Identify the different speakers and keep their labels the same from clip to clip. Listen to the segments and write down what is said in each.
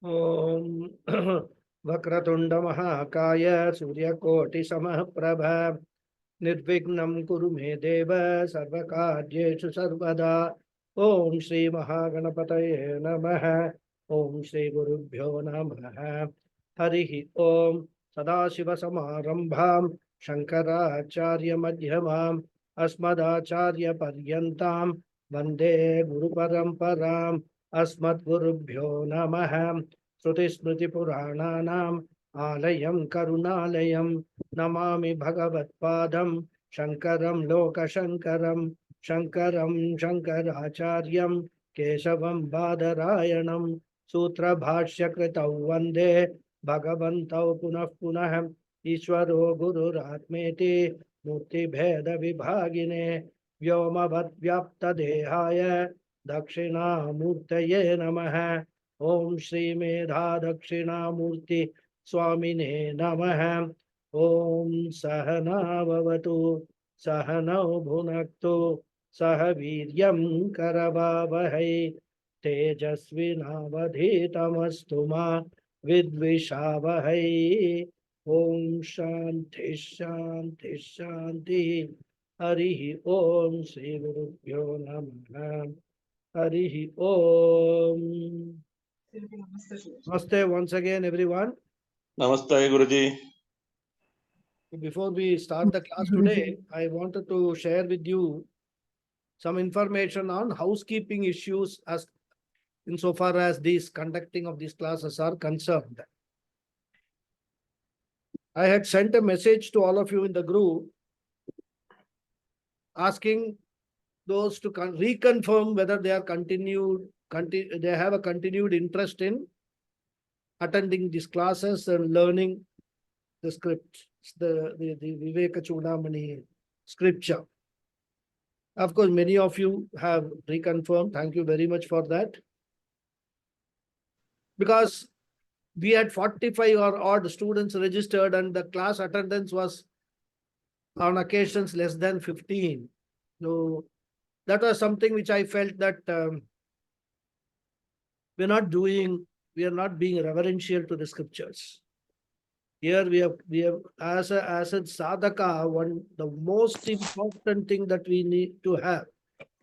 Speaker 1: Om Vakratunda Mahakaya Suryakoti Samahprabha Nirvignam Kuru Me Deva Sarvakaryeshu Sarvada. Om Shri Mahaganapataye Namaha. Om Shri Gurubhyo Namaha. Harihi Om Sadashiva Samarambham Shankaracharya Madhyamam Asmadacharya Paryantam Vande Guru Paramparam. Asmadgurubhyo Namaha. Shruti Smriti Purananam Alayam Karunalayam Namami Bhagavatpadam Shankaram Lokashankaram Shankaram Shankaracharyam Keshavam Badarayanam Sutra Bhashya Kritau Vande Bhagavantau Punah Punah Ishwaro Guru Ratmeti Murti Bheda Vibhagine Vyomabhat Vyapta Dehaya Dakshinamurtaye Namaha. Om Shri Medha Dakshinamurti Swamine Namaha. Om Sahana Bhavatu Sahanau Bhunaktu Sahaviryam Karavavahai Tejasvinavadhitamastu ma Vidvishavahai. Om Shanti Shanti Shanti. Harihi Om Shri Gurubhyo Namaha. Harihi Om. Namaste once again, everyone.
Speaker 2: Namaste, Guruji.
Speaker 1: Before we start the class today, I wanted to share with you some information on housekeeping issues as insofar as these conducting of these classes are concerned. I had sent a message to all of you in the group asking those to reconfirm whether they are they have a continued interest in attending these classes and learning the script, the Vivekachudamani scripture. Of course, many of you have reconfirmed. Thank you very much for that. Because we had 45 or odd students registered and the class attendance was on occasions less than 15. So that was something which I felt that we are not being reverential to the scriptures. Here we have as a sadhaka, the most important thing that we need to have.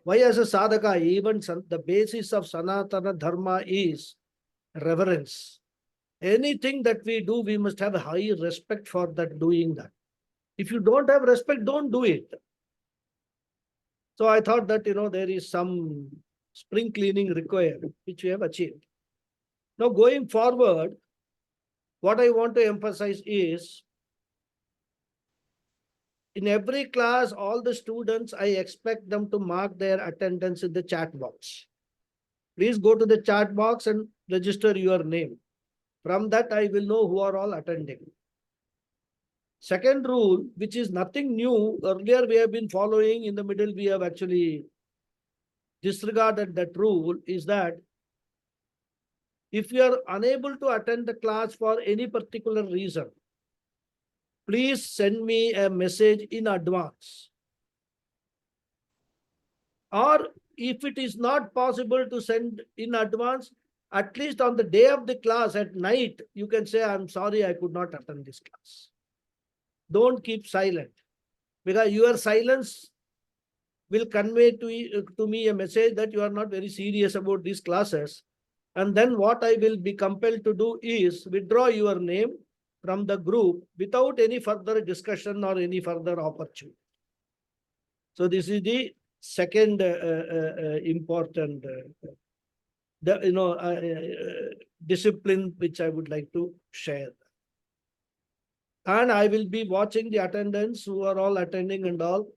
Speaker 1: Why as a sadhaka? Even the basis of Sanatana Dharma is reverence. Anything that we do, we must have a high respect for that doing that. If you don't have respect, don't do it. So I thought that, there is some spring cleaning required, which we have achieved. Now going forward, what I want to emphasize is, in every class, all the students, I expect them to mark their attendance in the chat box. Please go to the chat box and register your name. From that, I will know who are all attending. Second rule, which is nothing new, earlier we have been following, in the middle we have actually disregarded that rule, is that if you are unable to attend the class for any particular reason, please send me a message in advance. Or if it is not possible to send in advance, at least on the day of the class at night, you can say, I'm sorry, I could not attend this class. Don't keep silent, because your silence will convey to me a message that you are not very serious about these classes. And then what I will be compelled to do is withdraw your name from the group without any further discussion or any further opportunity. So this is the second important discipline which I would like to share. And I will be watching the attendance who are all attending and all.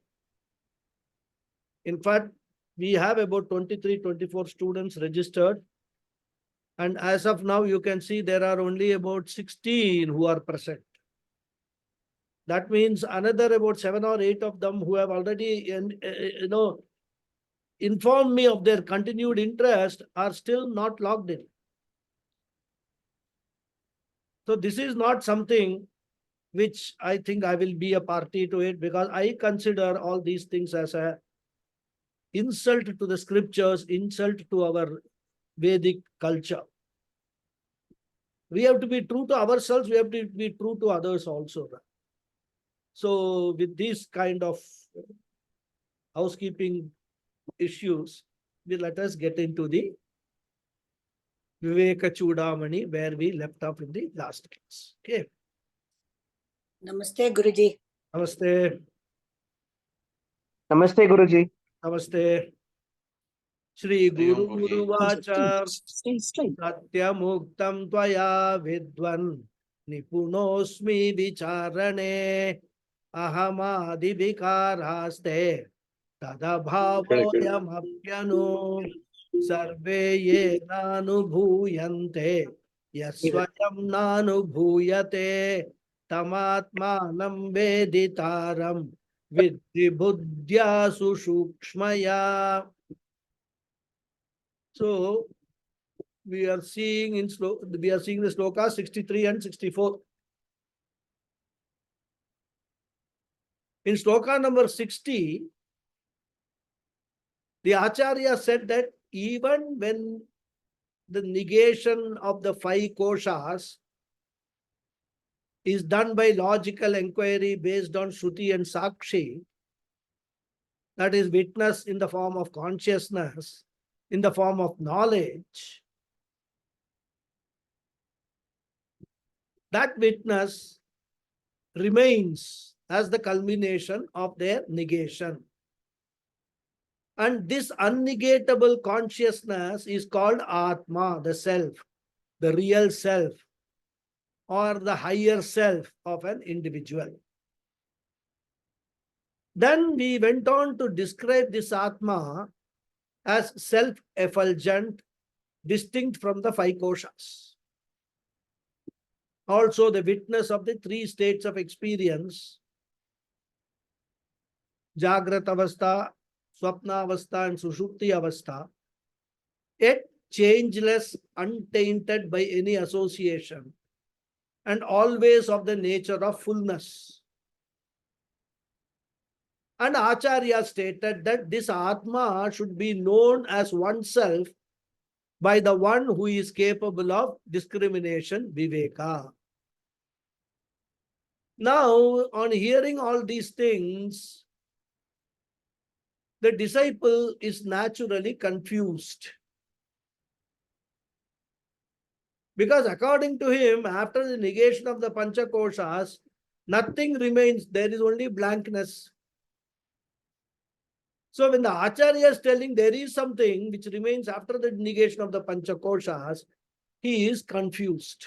Speaker 1: In fact, we have about 23, 24 students registered. And as of now, you can see there are only about 16 who are present. That means another about 7 or 8 of them who have already, informed me of their continued interest are still not logged in. So this is not something which I think I will be a party to it, because I consider all these things as a insult to the scriptures, insult to our Vedic culture. We have to be true to ourselves. We have to be true to others also. So with these kind of housekeeping issues, let us get into the Vivekachudamani, where we left off in the last class. Okay.
Speaker 3: Namaste, Guruji.
Speaker 1: Namaste.
Speaker 4: Namaste, Guruji.
Speaker 1: Namaste. Shri
Speaker 2: Hariom
Speaker 1: Guru
Speaker 2: Guruji.
Speaker 1: Guru Vacha
Speaker 3: Stay straight.
Speaker 1: Satyamuktam Tvaya Vidvan Nipunosmi Vicharane Ahamadi Vikaraste Tadabhavoyamapyano Sarve Ye Nanubhuyante Yasvayam Nanubhuyate Tamatmanam Veditaram Vidhi Buddhya Sushukshmaya. So we are seeing the sloka 63 and 64. In sloka number 60, the Acharya said that even when the negation of the five koshas is done by logical inquiry based on Shruti and Sakshi, that is witness in the form of consciousness, in the form of knowledge, that witness remains as the culmination of their negation. And this unnegatable consciousness is called Atma, the self, the real self, or the higher self of an individual. Then we went on to describe this Atma as self-effulgent, distinct from the five koshas. Also the witness of the three states of experience, Jagrat Avastha, Swapna Avastha and Sushupti Avastha, yet changeless, untainted by any association, and always of the nature of fullness. And Acharya stated that this Atma should be known as oneself by the one who is capable of discrimination, Viveka. Now, on hearing all these things, the disciple is naturally confused. Because according to him, after the negation of the Panchakoshas, nothing remains. There is only blankness. So when the Acharya is telling there is something which remains after the negation of the Panchakoshas, he is confused.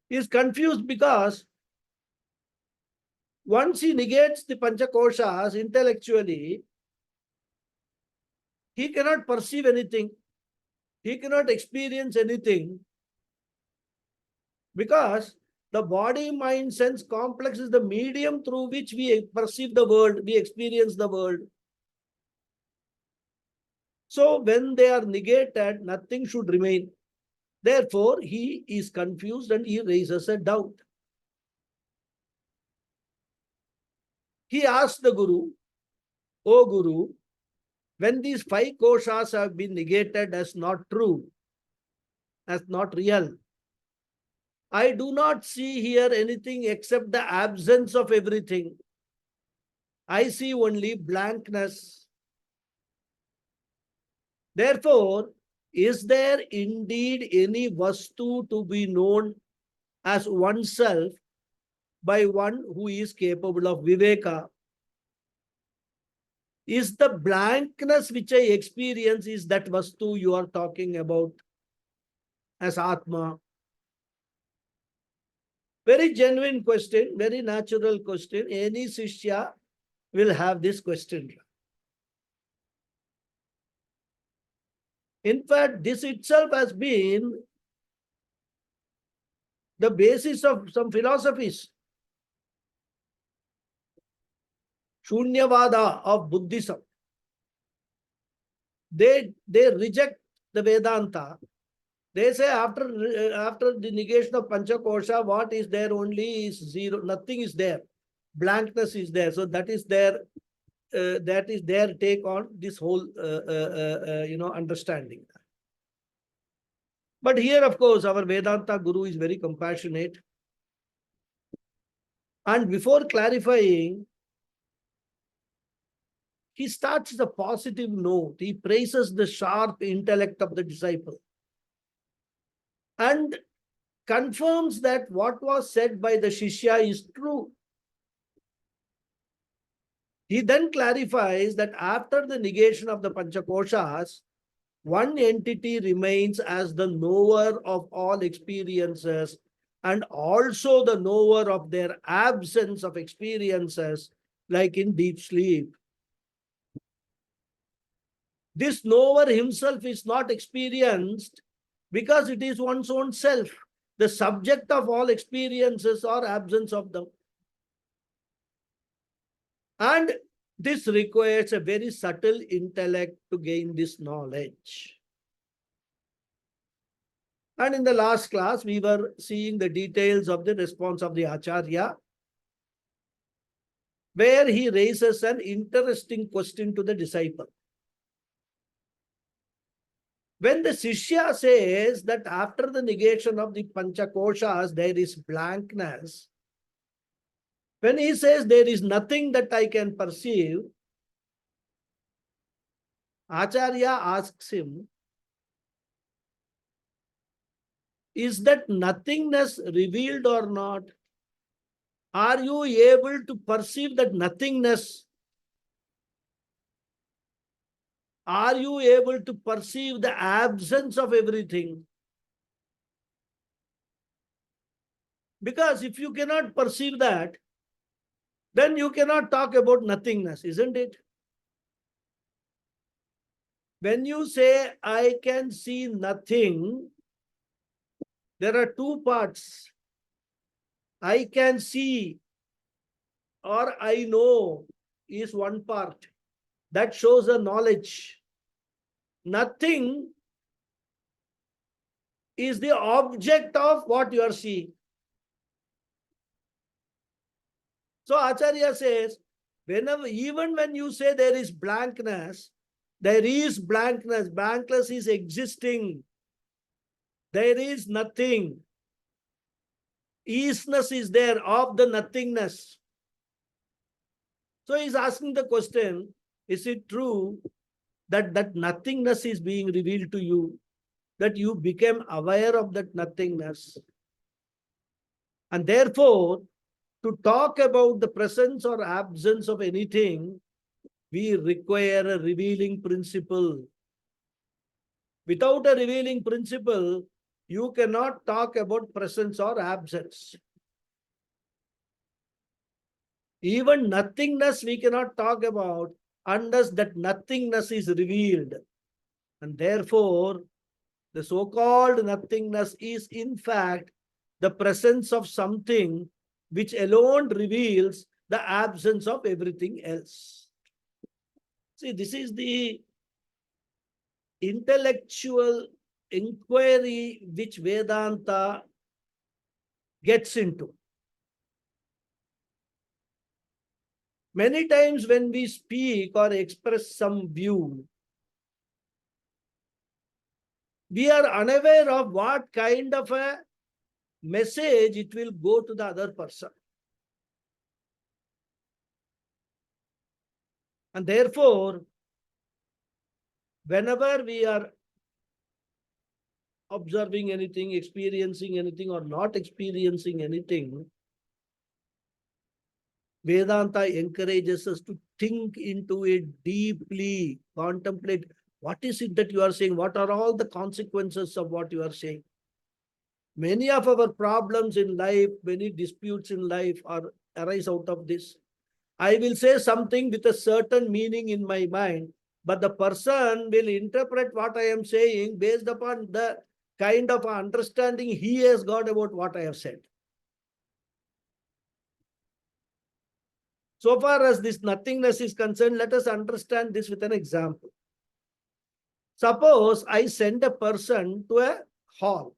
Speaker 1: He is confused because once he negates the Panchakoshas intellectually, he cannot perceive anything. He cannot experience anything because the body, mind, sense complex is the medium through which we perceive the world, we experience the world. So when they are negated, nothing should remain. Therefore, he is confused and he raises a doubt. He asks the Guru, "O Guru, when these five koshas have been negated as not true, as not real, I do not see here anything except the absence of everything. I see only blankness. Therefore, is there indeed any vastu to be known as oneself by one who is capable of viveka? Is the blankness which I experience, is that vastu you are talking about as Atma?" Very genuine question, very natural question. Any Shishya will have this question. In fact, this itself has been the basis of some philosophies. Shunyavada of Buddhism. They reject the Vedanta. They say after the negation of Panchakosha, what is there only is zero. Nothing is there. Blankness is there. So that is their take on this whole understanding. But here, of course, our Vedanta Guru is very compassionate. And before clarifying, he starts with a positive note. He praises the sharp intellect of the disciple and confirms that what was said by the Shishya is true. He then clarifies that after the negation of the Panchakoshas, one entity remains as the knower of all experiences and also the knower of their absence of experiences, like in deep sleep. This knower himself is not experienced because it is one's own self, the subject of all experiences or absence of them. And this requires a very subtle intellect to gain this knowledge. And in the last class, we were seeing the details of the response of the Acharya, where he raises an interesting question to the disciple. When the Shishya says that after the negation of the Panchakoshas, there is blankness, when he says there is nothing that I can perceive, Acharya asks him, is that nothingness revealed or not? Are you able to perceive that nothingness? Are you able to perceive the absence of everything? Because if you cannot perceive that, then you cannot talk about nothingness, isn't it? When you say, I can see nothing, there are two parts. I can see or I know is one part. That shows a knowledge. Nothing is the object of what you are seeing. So Acharya says, even when you say there is blankness, there is blankness. Blankness is existing. There is nothing. Easiness is there of the nothingness. So he's asking the question, is it true that that nothingness is being revealed to you, that you became aware of that nothingness? And therefore, to talk about the presence or absence of anything, we require a revealing principle. Without a revealing principle, you cannot talk about presence or absence. Even nothingness we cannot talk about unless that nothingness is revealed. And therefore, the so-called nothingness is in fact the presence of something which alone reveals the absence of everything else. See, this is the intellectual inquiry which Vedanta gets into. Many times when we speak or express some view, we are unaware of what kind of a message it will go to the other person. And therefore, whenever we are observing anything, experiencing anything, or not experiencing anything, Vedanta encourages us to think into it deeply, contemplate what is it that you are saying, what are all the consequences of what you are saying. Many of our problems in life, many disputes in life arise out of this. I will say something with a certain meaning in my mind, but the person will interpret what I am saying based upon the kind of understanding he has got about what I have said. So far as this nothingness is concerned, let us understand this with an example. Suppose I send a person to a hall.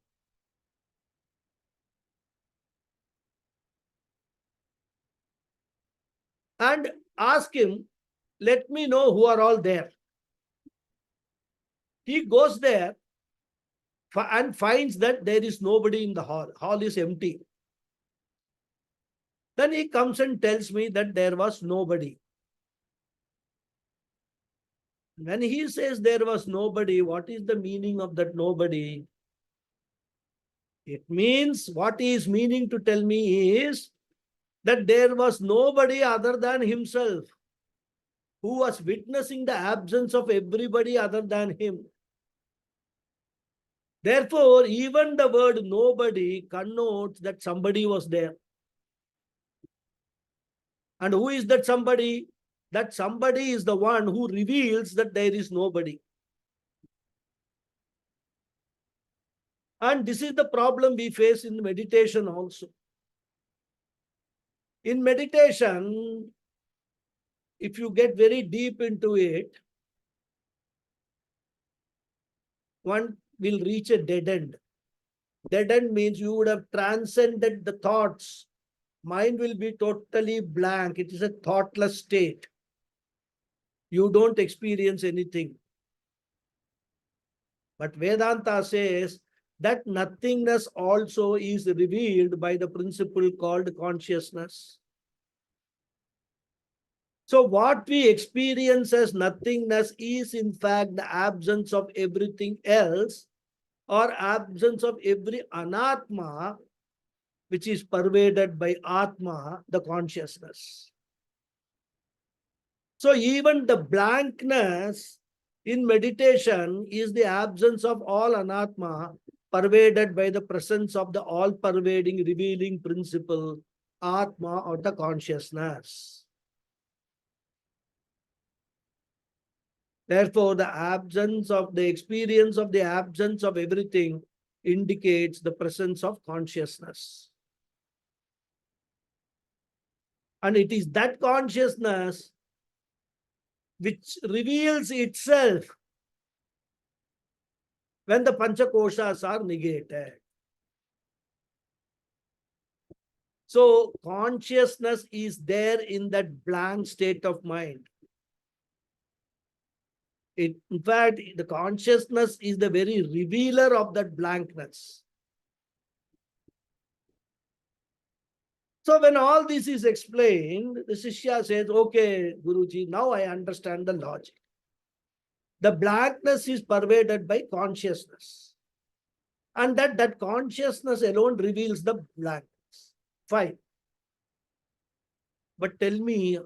Speaker 1: And ask him, let me know who are all there. He goes there and finds that there is nobody in the hall. Hall is empty. Then he comes and tells me that there was nobody. When he says there was nobody, what is the meaning of that nobody? It means, what he is meaning to tell me is that there was nobody other than himself who was witnessing the absence of everybody other than him. Therefore, even the word nobody connotes that somebody was there. And who is that somebody? That somebody is the one who reveals that there is nobody. And this is the problem we face in meditation also. In meditation, if you get very deep into it, one will reach a dead end. Dead end means you would have transcended the thoughts. Mind will be totally blank. It is a thoughtless state. You don't experience anything. But Vedanta says that nothingness also is revealed by the principle called consciousness. So what we experience as nothingness is in fact the absence of everything else, or absence of every anatma, which is pervaded by atma, the consciousness. So even the blankness in meditation is the absence of all anatma, pervaded by the presence of the all-pervading revealing principle, atma, or the consciousness. Therefore, the absence of the experience of the absence of everything indicates the presence of consciousness. And it is that consciousness which reveals itself when the Panchakoshas are negated. So consciousness is there in that blank state of mind. In fact, the consciousness is the very revealer of that blankness. So when all this is explained, the Shishya says, okay, Guruji, now I understand the logic. The blankness is pervaded by consciousness. And that consciousness alone reveals the blankness. Fine. But tell me,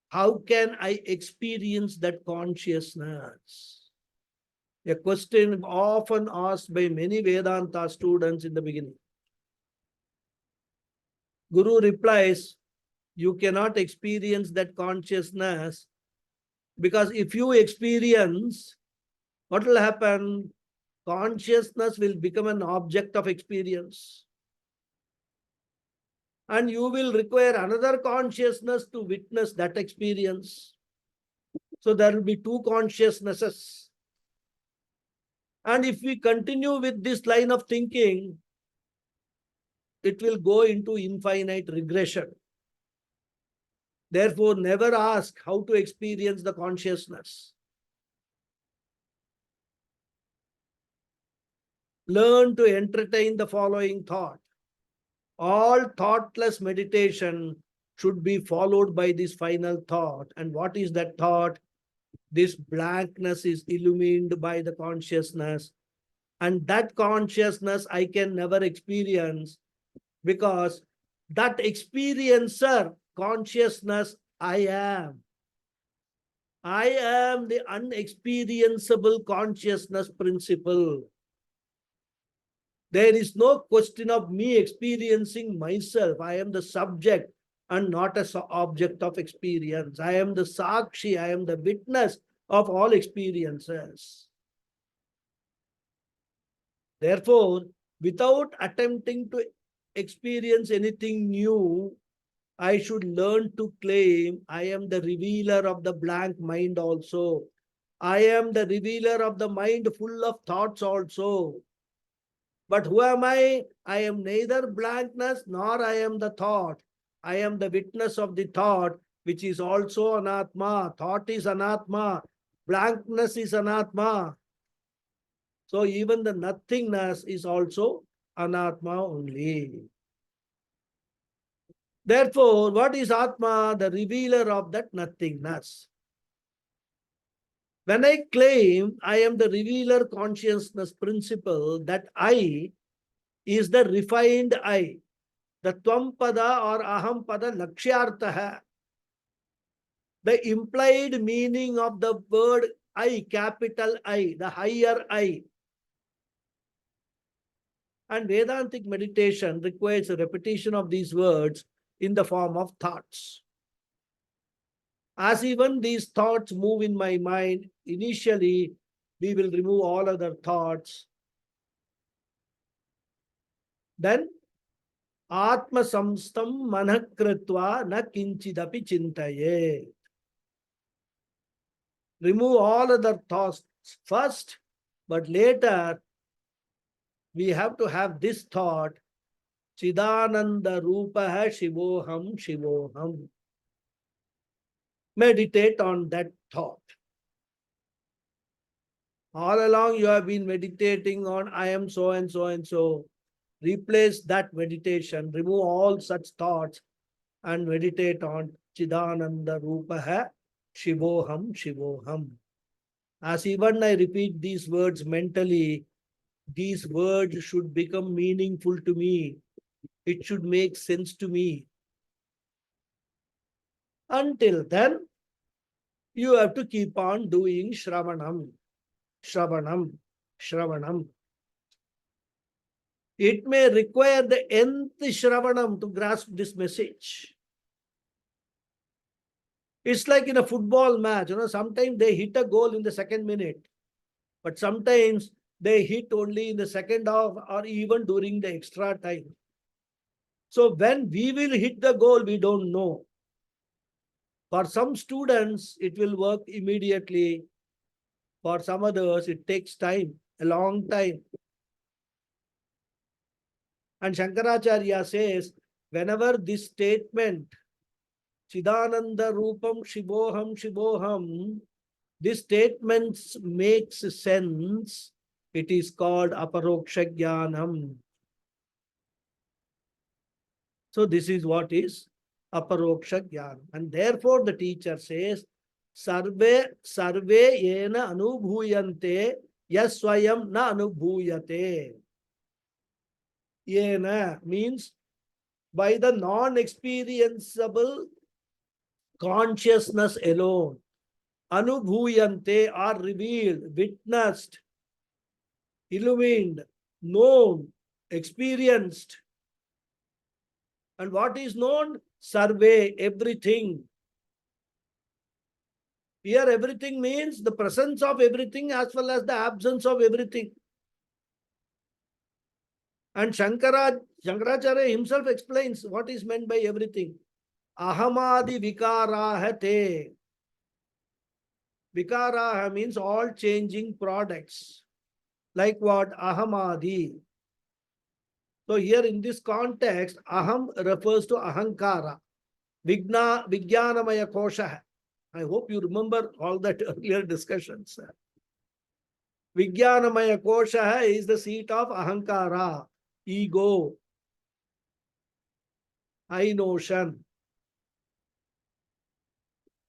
Speaker 1: how can I experience that consciousness? A question often asked by many Vedanta students in the beginning. Guru replies, you cannot experience that consciousness because if you experience, what will happen? Consciousness will become an object of experience. And you will require another consciousness to witness that experience. So there will be two consciousnesses. And if we continue with this line of thinking, it will go into infinite regression. Therefore, never ask how to experience the consciousness. Learn to entertain the following thought. All thoughtless meditation should be followed by this final thought. And what is that thought? This blankness is illumined by the consciousness. And that consciousness I can never experience because that experiencer consciousness I am. I am the unexperienceable consciousness principle. There is no question of me experiencing myself. I am the subject and not an object of experience. I am the Sakshi, I am the witness of all experiences. Therefore, without attempting to experience anything new, I should learn to claim I am the revealer of the blank mind also. I am the revealer of the mind full of thoughts also. But who am I? I am neither blankness nor I am the thought. I am the witness of the thought, which is also anatma. Thought is anatma. Blankness is anatma. So even the nothingness is also anatma only. Therefore, what is Atma? The revealer of that nothingness. When I claim I am the revealer consciousness principle, that I is the refined I. The Twampada or Ahampada Lakshyartha. The implied meaning of the word I, capital I, the higher I. And Vedantic meditation requires a repetition of these words in the form of thoughts. As even these thoughts move in my mind, initially we will remove all other thoughts. Then Atma samstam manakritva na kinchidapi chintaye. Remove all other thoughts first, but later we have to have this thought, Chidananda Rupaha Shivoham Shivoham. Meditate on that thought. All along you have been meditating on I am so and so and so. Replace that meditation, remove all such thoughts and meditate on Chidananda Rupaha Shivoham Shivoham. As even I repeat these words mentally, these words should become meaningful to me. It should make sense to me. Until then, you have to keep on doing Shravanam, Shravanam, Shravanam. It may require the nth Shravanam to grasp this message. It's like in a football match, sometimes they hit a goal in the second minute, but sometimes they hit only in the second half or even during the extra time. So when we will hit the goal, we don't know. For some students, it will work immediately. For some others, it takes time, a long time. And Shankaracharya says, whenever this statement, Chidananda Rupam Shivoham Shivoham, this statement makes sense, it is called Aparoksha Jnanam. So this is what is Aparoksha Jnana. And therefore the teacher says, Sarve yena anubhuyante yaswayam na anubhuyate. Yena means by the non-experienceable consciousness alone. Anubhuyante are revealed, witnessed, illumined, known, experienced. And what is known? Survey, everything. Here everything means the presence of everything as well as the absence of everything. And Shankaracharya himself explains what is meant by everything. Ahamadi vikaraha te. Vikaraha means all changing products. Like what? Ahamadi. So here in this context, aham refers to ahankara. Vijnanamaya kosha. I hope you remember all that earlier discussions. Vijnanamaya kosha is the seat of ahankara, ego, I notion.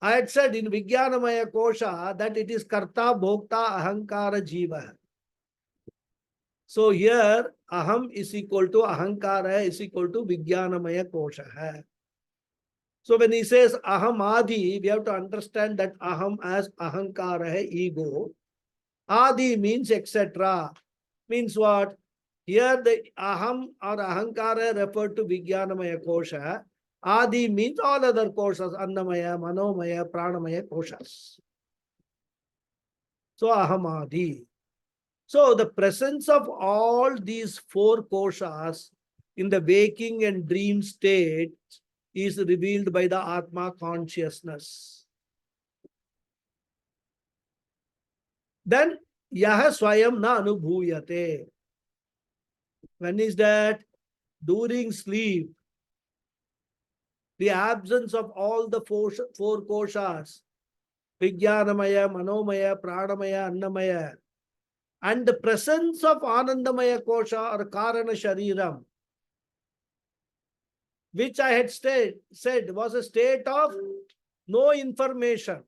Speaker 1: I had said in Vijnanamaya kosha that it is karta, bhokta, ahankara, jiva. So here aham is equal to ahankara is equal to Vijnanamaya kosha. So when he says aham adi, we have to understand that aham as ahankara hai, ego. Adi means etc. Means what? Here the aham or ahankara referred to Vijnanamaya kosha. Adi means all other koshas, annamaya, manomaya, pranamaya koshas. So aham adi. So the presence of all these four koshas in the waking and dream state is revealed by the Atma consciousness. Then yaha swayam na anubhuyate. When is that? During sleep. The absence of all the four koshas, Vijnanamaya, Manomaya, Pranamaya, Annamaya, And the presence of Anandamaya Kosha or Karana Shariram, which I had said was a state of no information,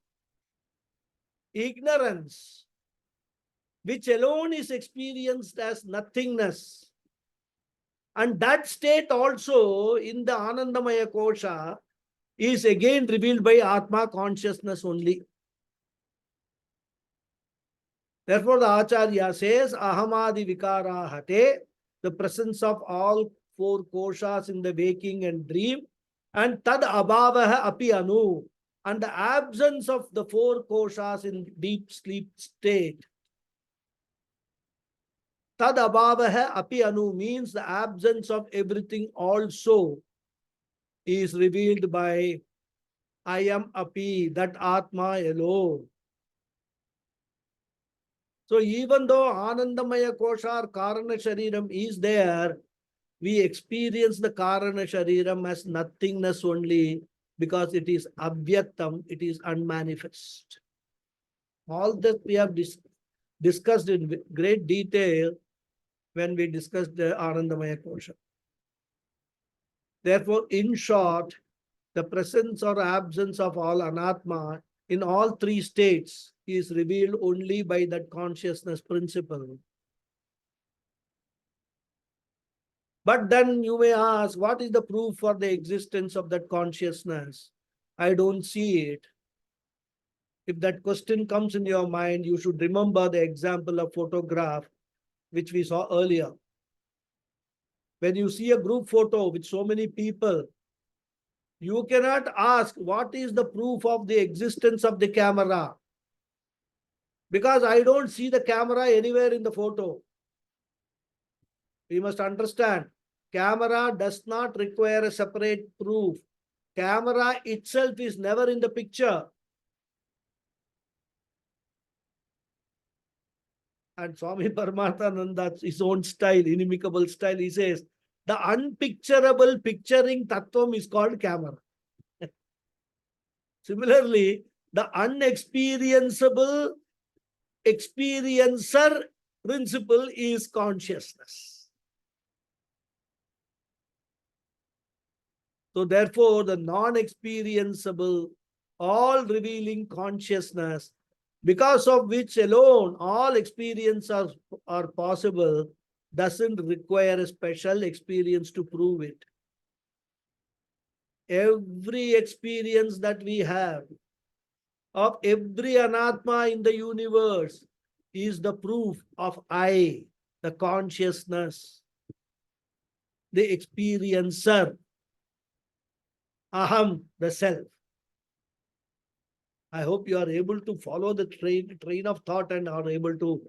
Speaker 1: ignorance, which alone is experienced as nothingness. And that state also in the Anandamaya Kosha is again revealed by Atma consciousness only. Therefore, the Acharya says, Ahamadi Vikara Hate, the presence of all four koshas in the waking and dream, and Tad Abhavaha Api Anu, and the absence of the four koshas in deep sleep state. Tad Abhavaha Api Anu means the absence of everything also is revealed by I am Api, that Atma alone. So even though Anandamaya Kosha or Karana Shariram is there, we experience the Karana Shariram as nothingness only because it is Abhyaktam, it is unmanifest. All that we have discussed in great detail when we discussed the Anandamaya Kosha. Therefore, in short, the presence or absence of all Anatma in all three states is revealed only by that consciousness principle. But then you may ask, what is the proof for the existence of that consciousness? I don't see it. If that question comes in your mind, you should remember the example of photograph which we saw earlier. When you see a group photo with so many people, you cannot ask what is the proof of the existence of the camera, because I don't see the camera anywhere in the photo. We must understand, camera does not require a separate proof. Camera itself is never in the picture. And Swami Paramatmananda, his own style, inimicable style, he says, the unpicturable picturing tattvam is called camera. Similarly, the unexperienceable experiencer principle is consciousness. So therefore, the non-experienceable, all-revealing consciousness, because of which alone all experiences are possible, doesn't require a special experience to prove it. Every experience that we have of every anatma in the universe is the proof of I, the consciousness, the experiencer, aham, the self. I hope you are able to follow the train of thought and are able to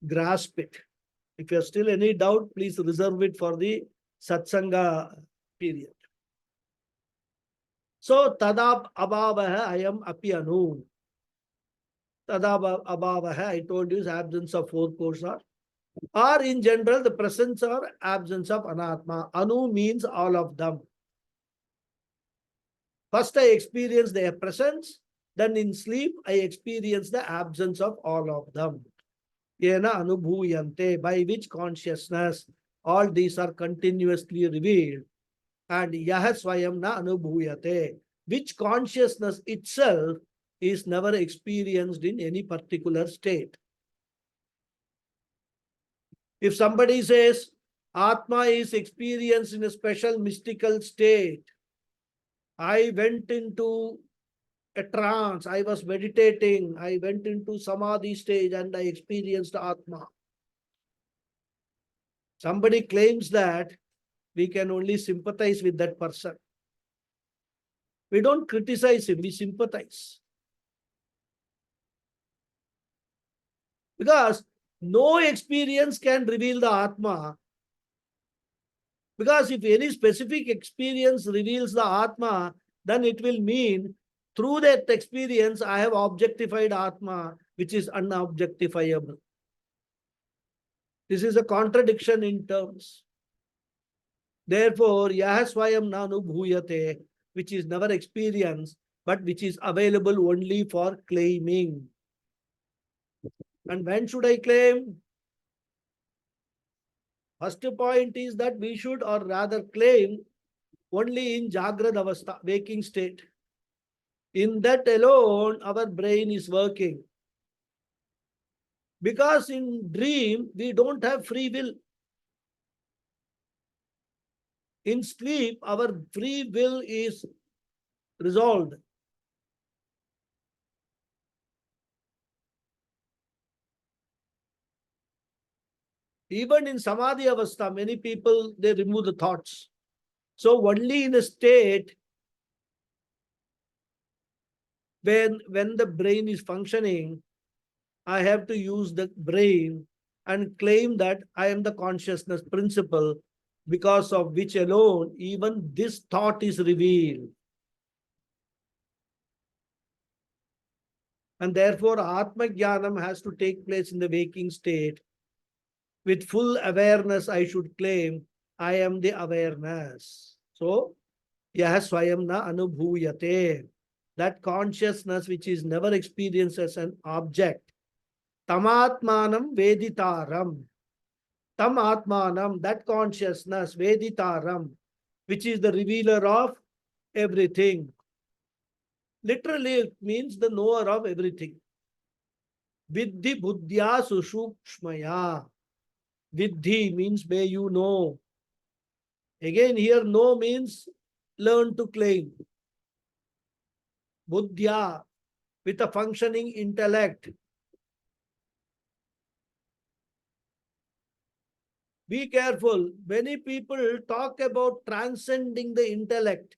Speaker 1: grasp it. If you have still any doubt, please reserve it for the satsanga period. So, tadab abhavaha ayam api anu. Tadab abhavaha, I told you, is absence of four koshas. Or in general, the presence or absence of anatma. Anu means all of them. First, I experience their presence. Then in sleep, I experience the absence of all of them. Yena anubhuyante, by which consciousness all these are continuously revealed. And yaha swayam na anubhuyate, which consciousness itself is never experienced in any particular state. If somebody says Atma is experienced in a special mystical state, I went into a trance, I was meditating, I went into samadhi stage and I experienced Atma. Somebody claims that, we can only sympathize with that person. We don't criticize him, we sympathize. Because no experience can reveal the Atma. Because if any specific experience reveals the Atma, then it will mean through that experience, I have objectified Atma, which is unobjectifiable. This is a contradiction in terms. Therefore, Yahaswayam Nanu Bhuyate, which is never experienced, but which is available only for claiming. And when should I claim? First point is that we should, or rather claim, only in Jagrad Avastha, waking state. In that alone, our brain is working. Because in dream, we don't have free will. In sleep, our free will is resolved. Even in Samadhi Avastha, many people, they remove the thoughts. So only in a state when the brain is functioning, I have to use the brain and claim that I am the consciousness principle, because of which alone even this thought is revealed. And therefore, Atma Jnanam has to take place in the waking state. With full awareness, I should claim I am the awareness. So, Yah Swayam na Anubhuyate. That consciousness which is never experienced as an object. Tamatmanam Veditaram. Tam Atmanam, that consciousness, Veditaram, which is the revealer of everything. Literally, it means the knower of everything. Viddhi buddhya sushukshmaya. Viddhi means may you know. Again, here know means learn to claim. Buddhya, with a functioning intellect. Be careful. Many people talk about transcending the intellect.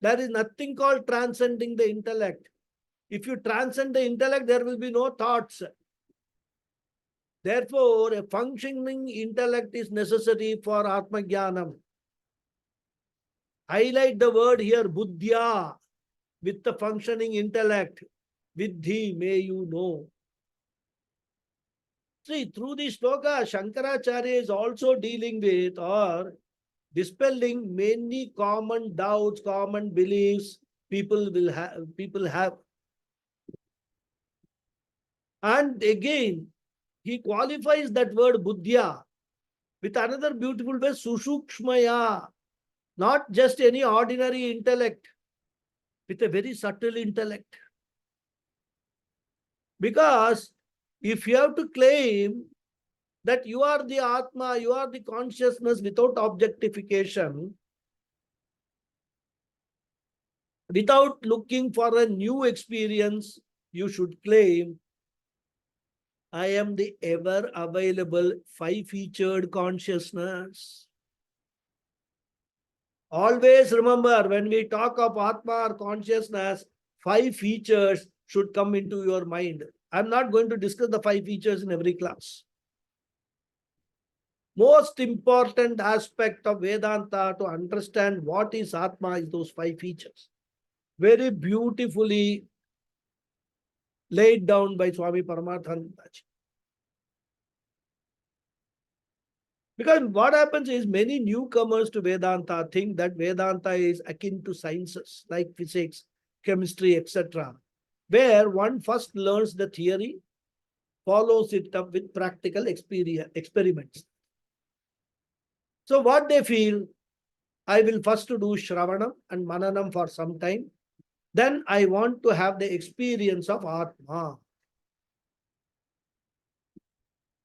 Speaker 1: There is nothing called transcending the intellect. If you transcend the intellect, there will be no thoughts. Therefore, a functioning intellect is necessary for Atma Jnanam. Highlight the word here, buddhya, with the functioning intellect. Viddhi, may you know. See, through this sloka, Shankaracharya is also dealing with or dispelling many common doubts, common beliefs people have. And again, he qualifies that word buddhya with another beautiful way, sushukshmaya, not just any ordinary intellect, with a very subtle intellect. Because if you have to claim that you are the Atma, you are the consciousness without objectification, without looking for a new experience, you should claim, I am the ever available five-featured consciousness. Always remember, when we talk of Atma or consciousness, five features should come into your mind. I'm not going to discuss the five features in every class. Most important aspect of Vedanta to understand what is Atma is those five features. Very beautifully laid down by Swami Paramathananda. Because what happens is many newcomers to Vedanta think that Vedanta is akin to sciences like physics, chemistry, etc., where one first learns the theory, follows it up with practical experiments. So what they feel, I will first do Shravanam and Mananam for some time. Then I want to have the experience of Atma.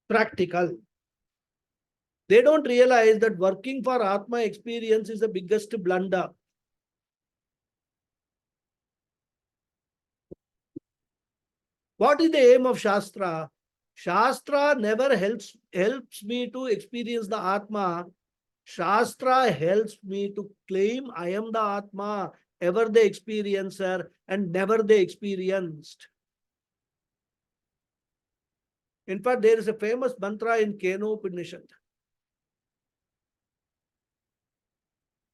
Speaker 1: Practical. They don't realize that working for Atma experience is the biggest blunder. What is the aim of Shastra? Shastra never helps me to experience the Atma. Shastra helps me to claim I am the Atma, ever the experiencer and never the experienced. In fact, there is a famous mantra in Keno Upanishad.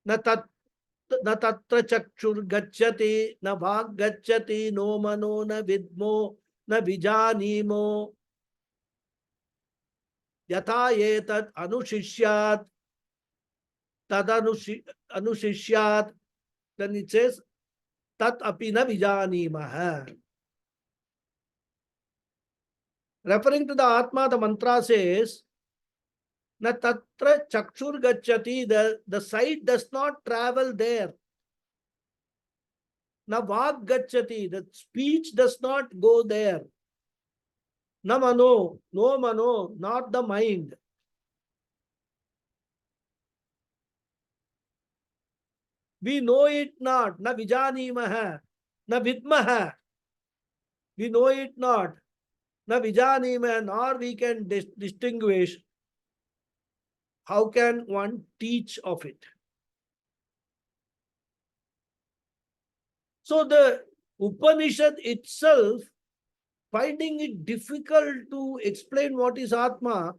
Speaker 1: Na tatra chakshur gacchati, na bhag gacchati, no mano, na vidmo, na vijanimo. Yatha etat anushishyat, tad anushishyat. Then it says, tat api na vijanimah. Referring to the Atma, the mantra says, Na tatra chakshur gacchati, the sight does not travel there. Na vag gacchati, the speech does not go there. Na mano, no mano, not the mind. We know it not. Na vijanimaha, na vidmaha. We know it not. Na vijanimaha, nor we can distinguish. How can one teach of it? So the Upanishad itself, finding it difficult to explain what is Atma,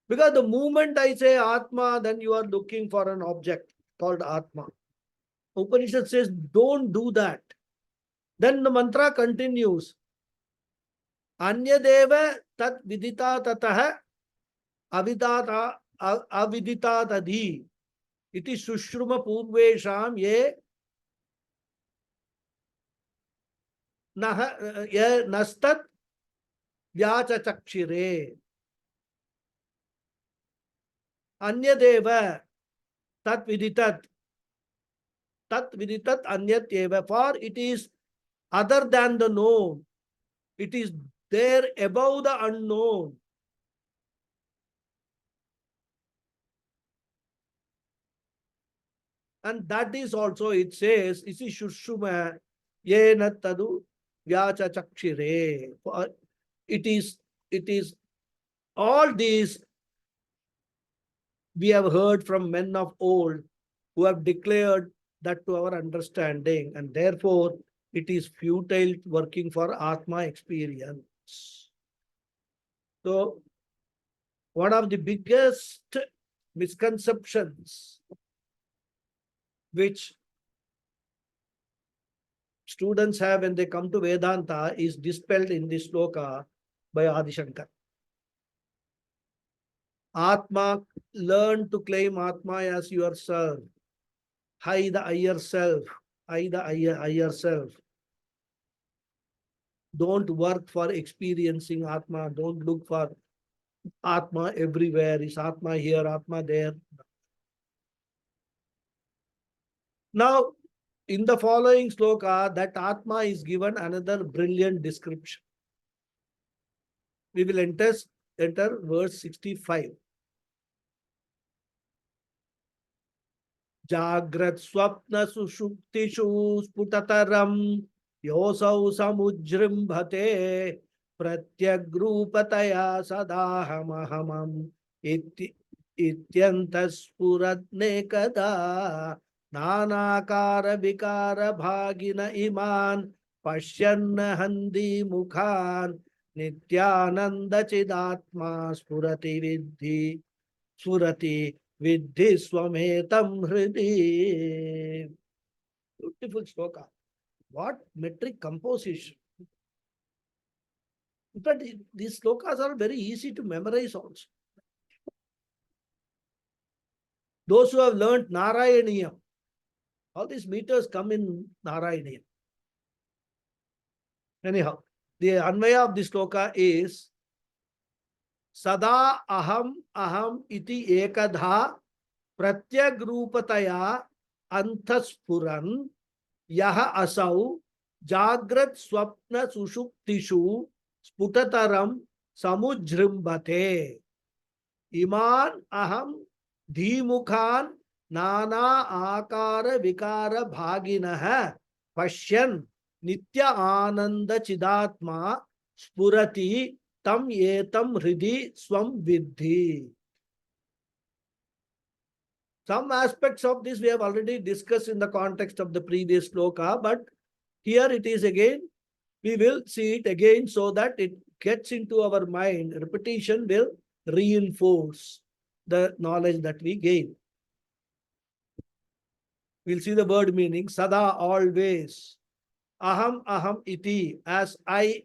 Speaker 1: because the moment I say Atma, then you are looking for an object called Atma. Upanishad says, don't do that. Then the mantra continues. Anyadeva tat vidita tataha avidita tadhi. It is Sushruma Purvesham ye nastat vyacha chakshire. Anyadeva tat viditat anyat eva. For it is other than the known. It is there above the unknown. And that is also, it says, isi shushuma yena tadu vyacha chakshire. It is all these we have heard from men of old who have declared that to our understanding, and therefore it is futile working for Atma experience. So, one of the biggest misconceptions which students have when they come to Vedanta is dispelled in this sloka by Adi Shankar. Atma, learn to claim Atma as yourself. I the higher self. I the higher self. Don't work for experiencing Atma. Don't look for Atma everywhere. Is Atma here, Atma there? Now, in the following sloka, that Atma is given another brilliant description. We will enter verse 65. Jagrat swapna sushuktishu sputataram yosau samujrimbhate pratyagrupataya sadahamahamam ityantaspuratnekada nanakara vikara bhagina iman pashyanna handi mukhan nityananda chidatma spurati Vidhi swametam hridi. Beautiful sloka. What metric composition. In fact, these slokas are very easy to memorize also. Those who have learned Narayaniyam, all these meters come in Narayaniyam. Anyhow, the Anvaya of this sloka is Sada aham iti ekadha pratyagrupataya anthaspuran yaha asau jagrat swapna sushuptishu sputataram samujrimbate iman aham dhimukhan nana akara vikara bhaginah pashyan nitya ananda chidatma spurati tam yetam hridi swam vidhi. Some aspects of this we have already discussed in the context of the previous sloka, but here it is again. We will see it again so that it gets into our mind. Repetition will reinforce the knowledge that we gain. We'll see the word meaning. Sada, always. Aham iti, as I.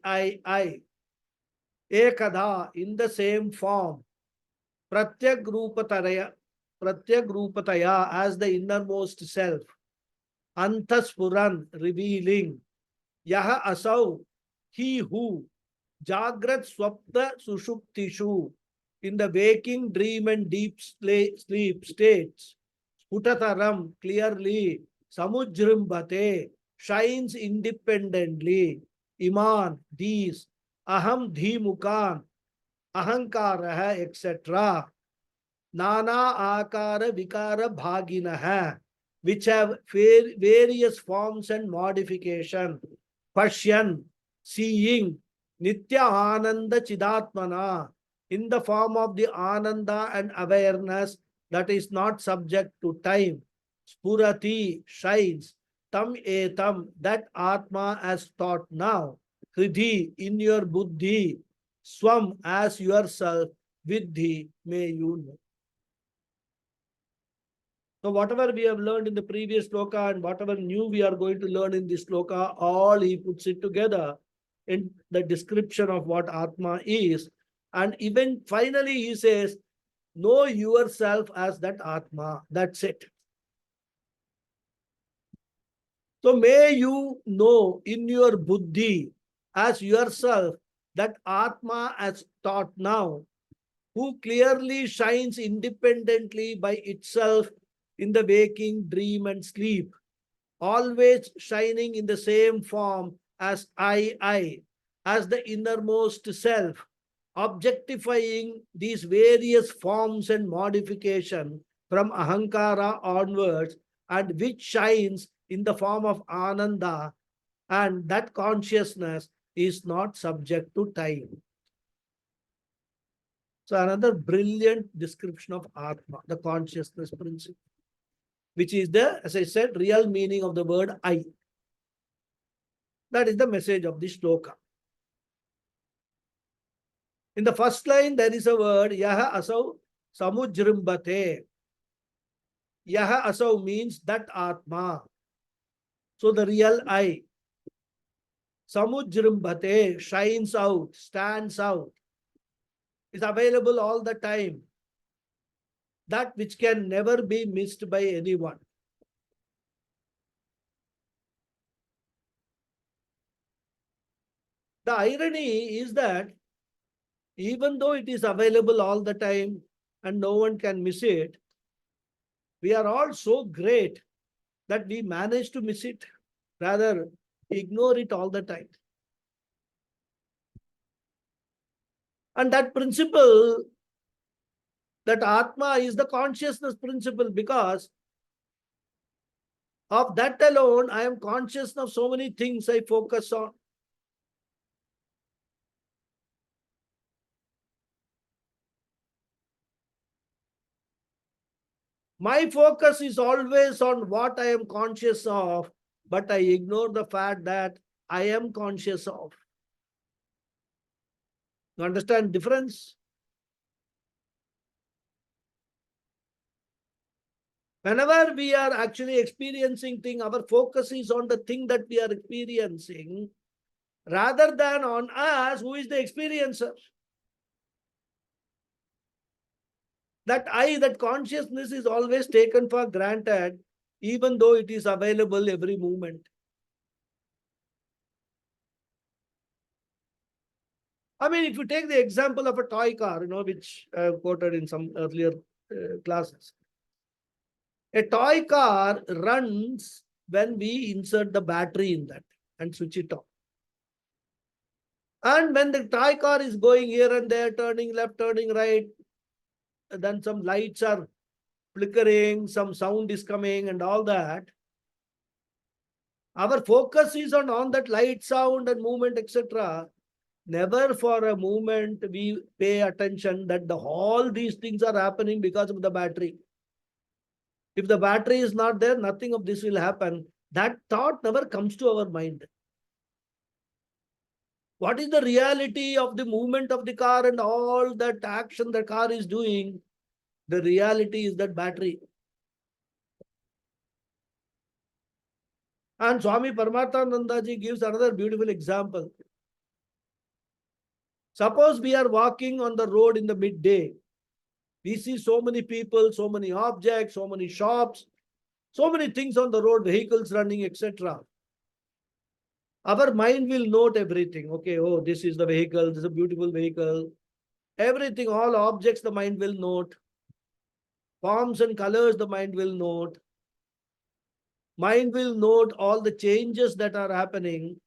Speaker 1: Ekada, in the same form. Pratyagrupataya, as the innermost self. Anthaspuran, revealing. Yaha asau, he who. Jagrat Swapna Sushuptishu, in the waking, dream, and deep sleep states. Sputataram, clearly, Samujrimbate, shines independently. Iman, these, Aham Dhimukan, Ahankara, etc. Nana Akara Vikara Bhaginaha, which have various forms and modification. Pashyan, seeing, Nitya Ananda Chidatmana, in the form of the Ananda and awareness that is not subject to time. Spurati, shines. Tam etam, that Atma as taught now. Hridhi, in your buddhi. Swam, as yourself. Vidhi, may you know. So whatever we have learned in the previous sloka and whatever new we are going to learn in this sloka, all he puts it together in the description of what Atma is. And even finally he says, know yourself as that Atma. That's it. So may you know in your buddhi as yourself that Atma as taught now, who clearly shines independently by itself in the waking, dream, and sleep, always shining in the same form as I, as the innermost self, objectifying these various forms and modification from Ahankara onwards, and which shines in the form of Ananda, and that consciousness is not subject to time. So another brilliant description of Atma, the consciousness principle, which is the, as I said, real meaning of the word I. That is the message of this shloka. In the first line, there is a word, Yaha Asau Samujrimbate. Yaha Asau means that Atma. So the real I. Samujrimbate, shines out, stands out, is available all the time. That which can never be missed by anyone. The irony is that even though it is available all the time and no one can miss it, we are all so great that we manage to miss it, rather ignore it all the time. And that principle, that Atma is the consciousness principle, because of that alone, I am conscious of so many things I focus on. My focus is always on what I am conscious of, but I ignore the fact that I am conscious of. You understand difference? Whenever we are actually experiencing thing, our focus is on the thing that we are experiencing rather than on us, who is the experiencer. That I, that consciousness is always taken for granted, even though it is available every moment. I mean, if you take the example of a toy car, which I have quoted in some earlier classes. A toy car runs when we insert the battery in that and switch it on. And when the toy car is going here and there, turning left, turning right, then some lights are flickering, some sound is coming and all that. Our focus is on that light, sound and movement, etc. Never for a moment we pay attention that all these things are happening because of the battery. If the battery is not there, nothing of this will happen. That thought never comes to our mind. What is the reality of the movement of the car and all that action the car is doing? The reality is that battery. And Swami Paramatmanandaji gives another beautiful example. Suppose we are walking on the road in the midday. We see so many people, so many objects, so many shops, so many things on the road, vehicles running, etc. Our mind will note everything. Okay, oh, this is the vehicle, this is a beautiful vehicle. Everything, all objects, the mind will note. Forms and colors, the mind will note. Mind will note all the changes that are happening.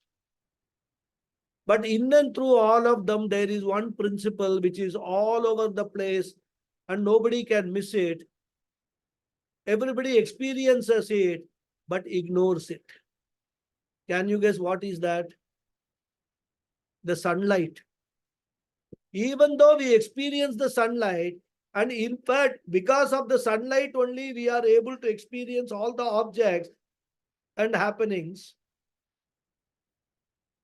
Speaker 1: But in and through all of them, there is one principle which is all over the place and nobody can miss it. Everybody experiences it, but ignores it. Can you guess what is that? The sunlight. Even though we experience the sunlight, and in fact, because of the sunlight only, we are able to experience all the objects and happenings.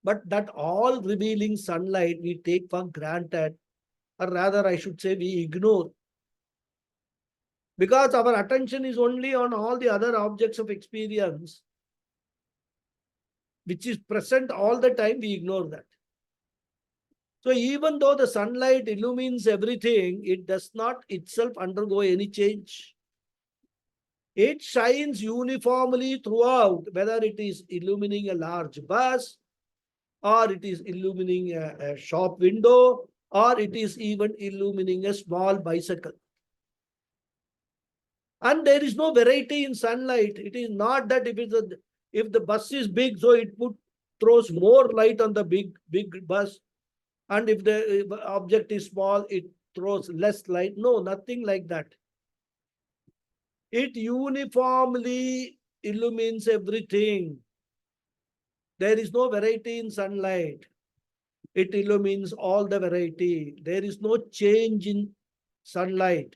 Speaker 1: But that all revealing sunlight we take for granted, or rather, I should say, we ignore. Because our attention is only on all the other objects of experience, which is present all the time, we ignore that. So even though the sunlight illumines everything, it does not itself undergo any change. It shines uniformly throughout, whether it is illumining a large bus, or it is illumining a shop window, or it is even illumining a small bicycle. And there is no variety in sunlight. It is not that if the bus is big, so it throws more light on the big bus. And if the object is small, it throws less light. No, nothing like that. It uniformly illumines everything. There is no variety in sunlight. It illumines all the variety. There is no change in sunlight,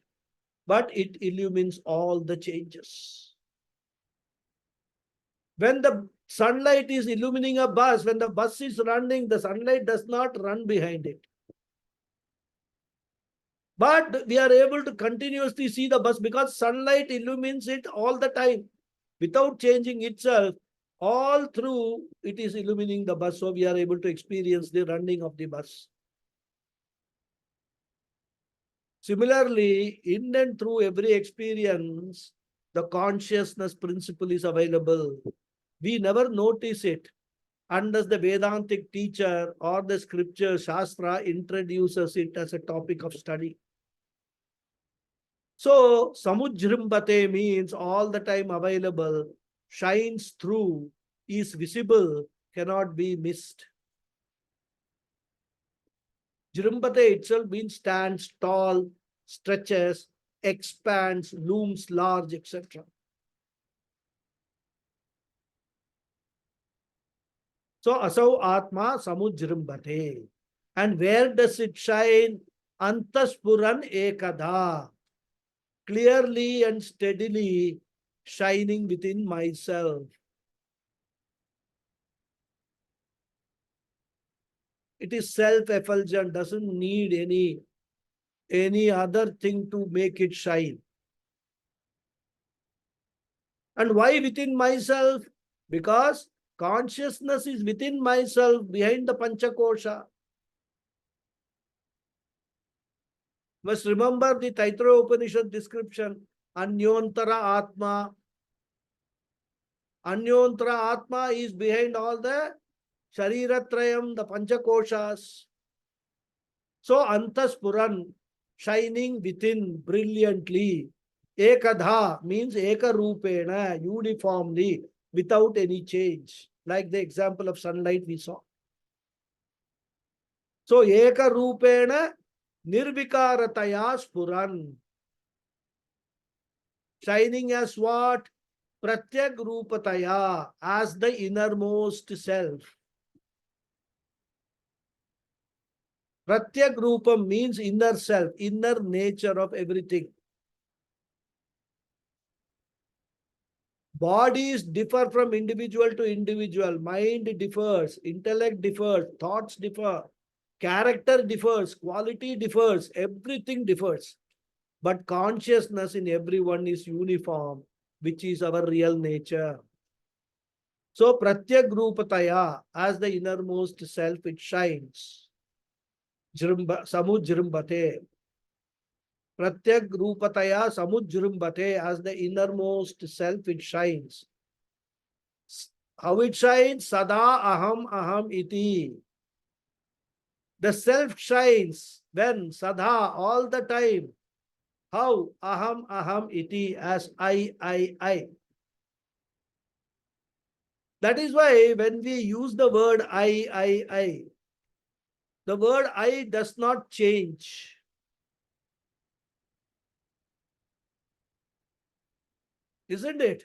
Speaker 1: but it illumines all the changes. When the sunlight is illumining a bus, when the bus is running, the sunlight does not run behind it. But we are able to continuously see the bus because sunlight illumines it all the time without changing itself. All through it is illumining the bus, so we are able to experience the running of the bus. Similarly, in and through every experience, the consciousness principle is available. We never notice it unless the Vedantic teacher or the scripture Shastra introduces it as a topic of study. So, samujrimbate means all the time available, shines through, is visible, cannot be missed. Jrimbate itself means stands tall, stretches, expands, looms large, etc. So, asau atma samujrimbate. And where does it shine? Antaspuran ekada. Clearly and steadily shining within myself. It is self-effulgent, doesn't need any other thing to make it shine. And why within myself? Because consciousness is within myself, behind the Panchakosha. Must remember the Taittiriya Upanishad description, Anyontara Atma. Anyontara Atma is behind all the Shariratrayam, the Panchakoshas. So Antaspuran, shining within brilliantly. Ekadha means ekarupena, uniformly, without any change. Like the example of sunlight we saw. So ekarupena nirvikarataya spuran. Shining as what? Pratyak rupataya, as the innermost self. Pratyak rupam means inner self, inner nature of everything. Bodies differ from individual to individual. Mind differs, intellect differs, thoughts differ, character differs, quality differs, everything differs. But consciousness in everyone is uniform, which is our real nature. So, Pratyak Rupataya, as the innermost self, it shines. Samujrimbate. Pratyak Rupataya Samujrimbate, as the innermost self, it shines. How it shines? Sada aham aham iti. The self shines when Sada all the time. How? Aham aham iti, as I. That is why when we use the word I, the word I does not change. Isn't it?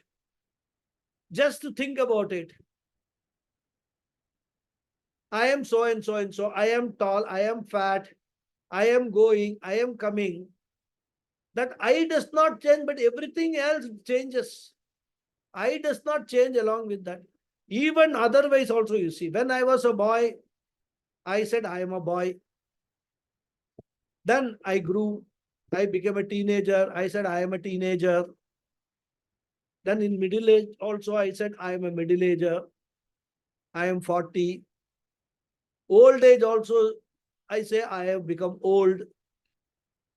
Speaker 1: Just to think about it. I am so and so and so. I am tall. I am fat. I am going. I am coming. That I does not change, but everything else changes. I does not change along with that. Even otherwise also, you see, when I was a boy, I said I am a boy. Then I grew. I became a teenager. I said I am a teenager. Then in middle age also, I said I am a middle ager. I am 40. Old age also, I say I have become old.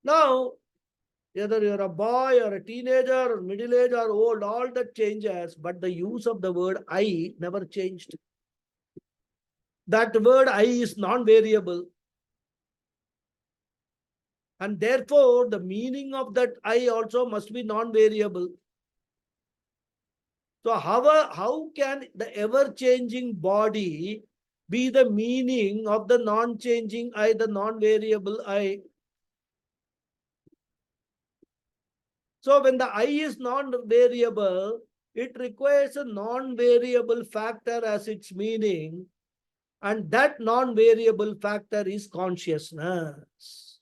Speaker 1: Now, whether you're a boy or a teenager or middle age or old, all that changes, but the use of the word I never changed. That word I is non-variable. And therefore, the meaning of that I also must be non-variable. So how can the ever-changing body be the meaning of the non-changing I, the non-variable I? So when the I is non-variable, it requires a non-variable factor as its meaning, and that non-variable factor is consciousness.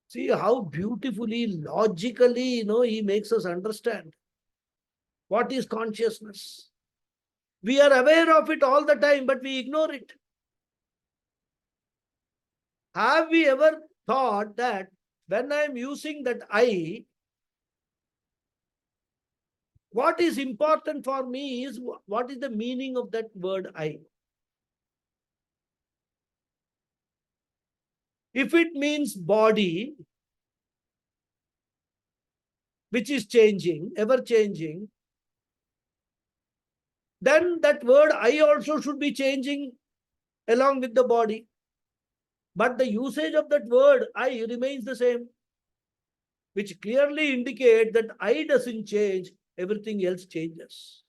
Speaker 1: See how beautifully, logically, he makes us understand what is consciousness. We are aware of it all the time, but we ignore it. Have we ever thought that when I am using that I, what is important for me is what is the meaning of that word I? If it means body, which is changing, ever changing, then that word I also should be changing along with the body. But the usage of that word I remains the same, which clearly indicate that I doesn't change, everything else changes.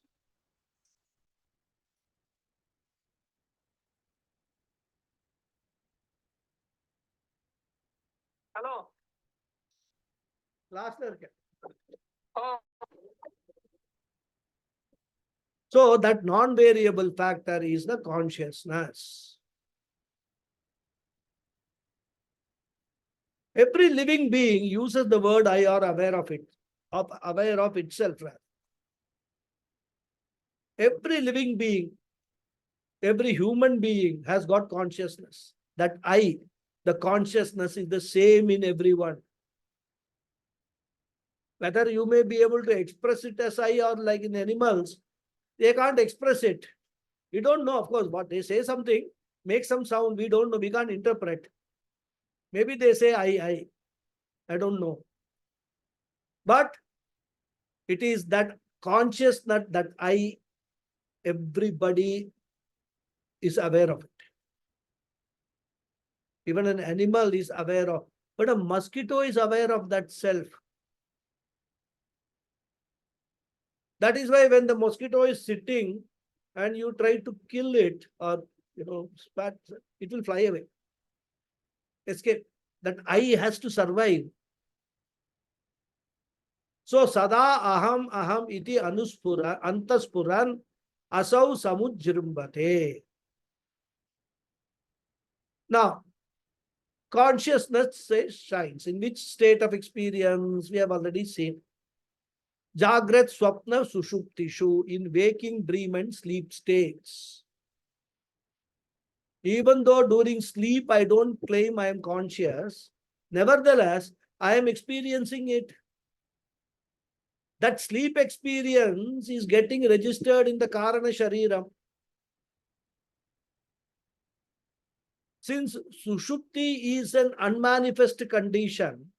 Speaker 1: Hello. Last year. So that non-variable factor is the consciousness. Every living being uses the word I or aware of it, aware of itself. Every living being, every human being has got consciousness. That I, the consciousness is the same in everyone. Whether you may be able to express it as I or like in animals, they can't express it. We don't know, of course, what they say something, make some sound, we don't know, we can't interpret. Maybe they say I don't know. But it is that consciousness that I, everybody is aware of it. Even an animal is aware of, but a mosquito is aware of that self. That is why when the mosquito is sitting and you try to kill it or spat, it will fly away. Escape. That I has to survive. So sada aham iti anuspura antaspuran asau samujrimbate. Now, consciousness shines. In which state of experience we have already seen. Jagrat, Swapna, Sushuptishu, in waking, dream and sleep states. Even though during sleep I don't claim I am conscious, nevertheless, I am experiencing it. That sleep experience is getting registered in the Karana Shariram. Since Sushupti is an unmanifest condition,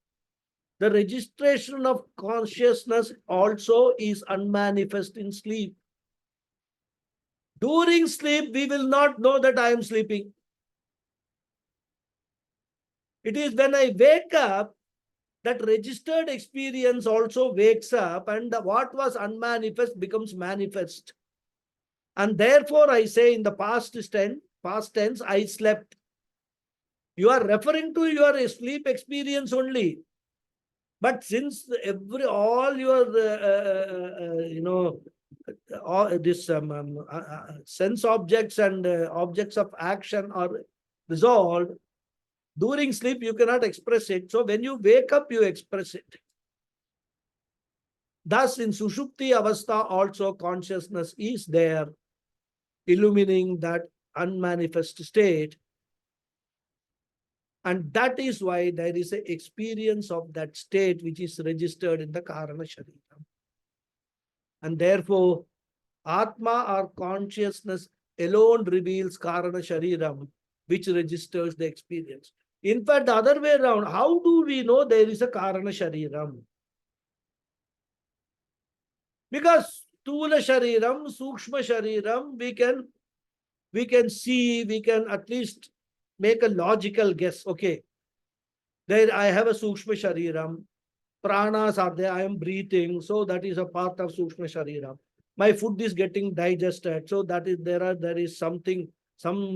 Speaker 1: the registration of consciousness also is unmanifest in sleep. During sleep, we will not know that I am sleeping. It is when I wake up that registered experience also wakes up, and what was unmanifest becomes manifest. And therefore, I say in the past tense, I slept. You are referring to your sleep experience only. But since all your all this sense objects and objects of action are resolved during sleep, you cannot express it. So when you wake up, you express it. Thus, in Sushupti Avastha, also consciousness is there, illumining that unmanifest state. And that is why there is an experience of that state which is registered in the Karana Sharira. And therefore, Atma or consciousness alone reveals Karana Shariram, which registers the experience. In fact, the other way around, how do we know there is a Karana Shariram? Because Tula Shariram, Sukshma Shariram, we can see, we can at least make a logical guess. Okay, there I have a Sukshma Shariram, pranas are there, I am breathing, so that is a part of Sukshma Shariram. My food is getting digested, so that is there is something, some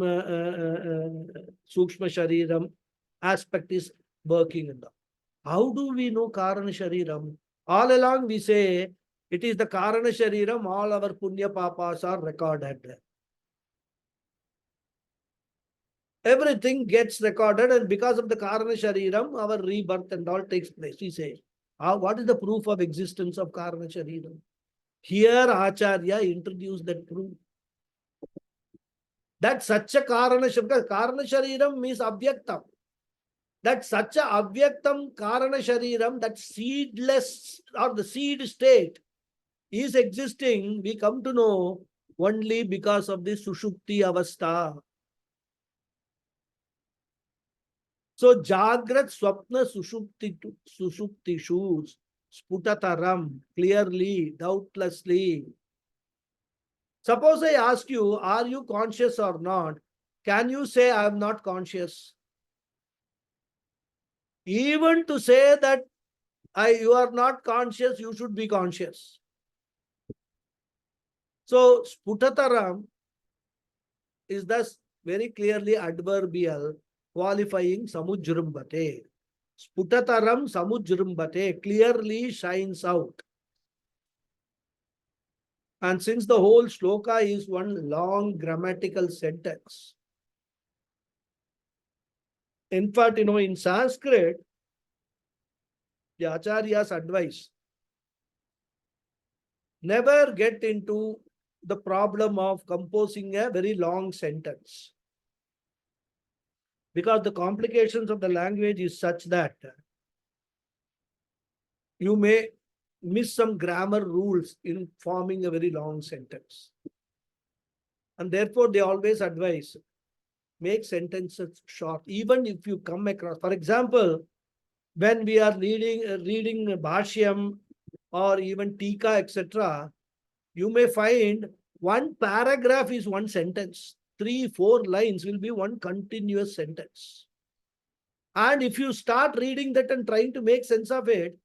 Speaker 1: Sukshma Shariram aspect is working in that. How do we know Karana Shariram? All along we say it is the Karana Shariram, all our Punya Papas are recorded. Everything gets recorded, and because of the Karana Shariram, our rebirth and all takes place. We say, what is the proof of existence of Karana Shariram? Here Acharya introduced that proof. That such a Karana Shariram means Avyaktam. That such a Avyaktam Karana Shariram, that seedless or the seed state is existing, we come to know only because of the Sushupti Avastha. So Jagrat Swapna Sushupti shoes, Sputataram, clearly, doubtlessly. Suppose I ask you, are you conscious or not? Can you say I am not conscious? Even to say that you are not conscious, you should be conscious. So Sputataram is thus very clearly adverbial, qualifying Samujrumbate. Sputataram Samujrumbate clearly shines out. And since the whole shloka is one long grammatical sentence, in fact, in Sanskrit, the Acharya's advice, never get into the problem of composing a very long sentence. Because the complications of the language is such that you may miss some grammar rules in forming a very long sentence. And therefore, they always advise, make sentences short, even if you come across, for example, when we are reading Bhashyam or even Tika, etc., you may find one paragraph is one sentence. 3-4 lines will be one continuous sentence. And if you start reading that and trying to make sense of it,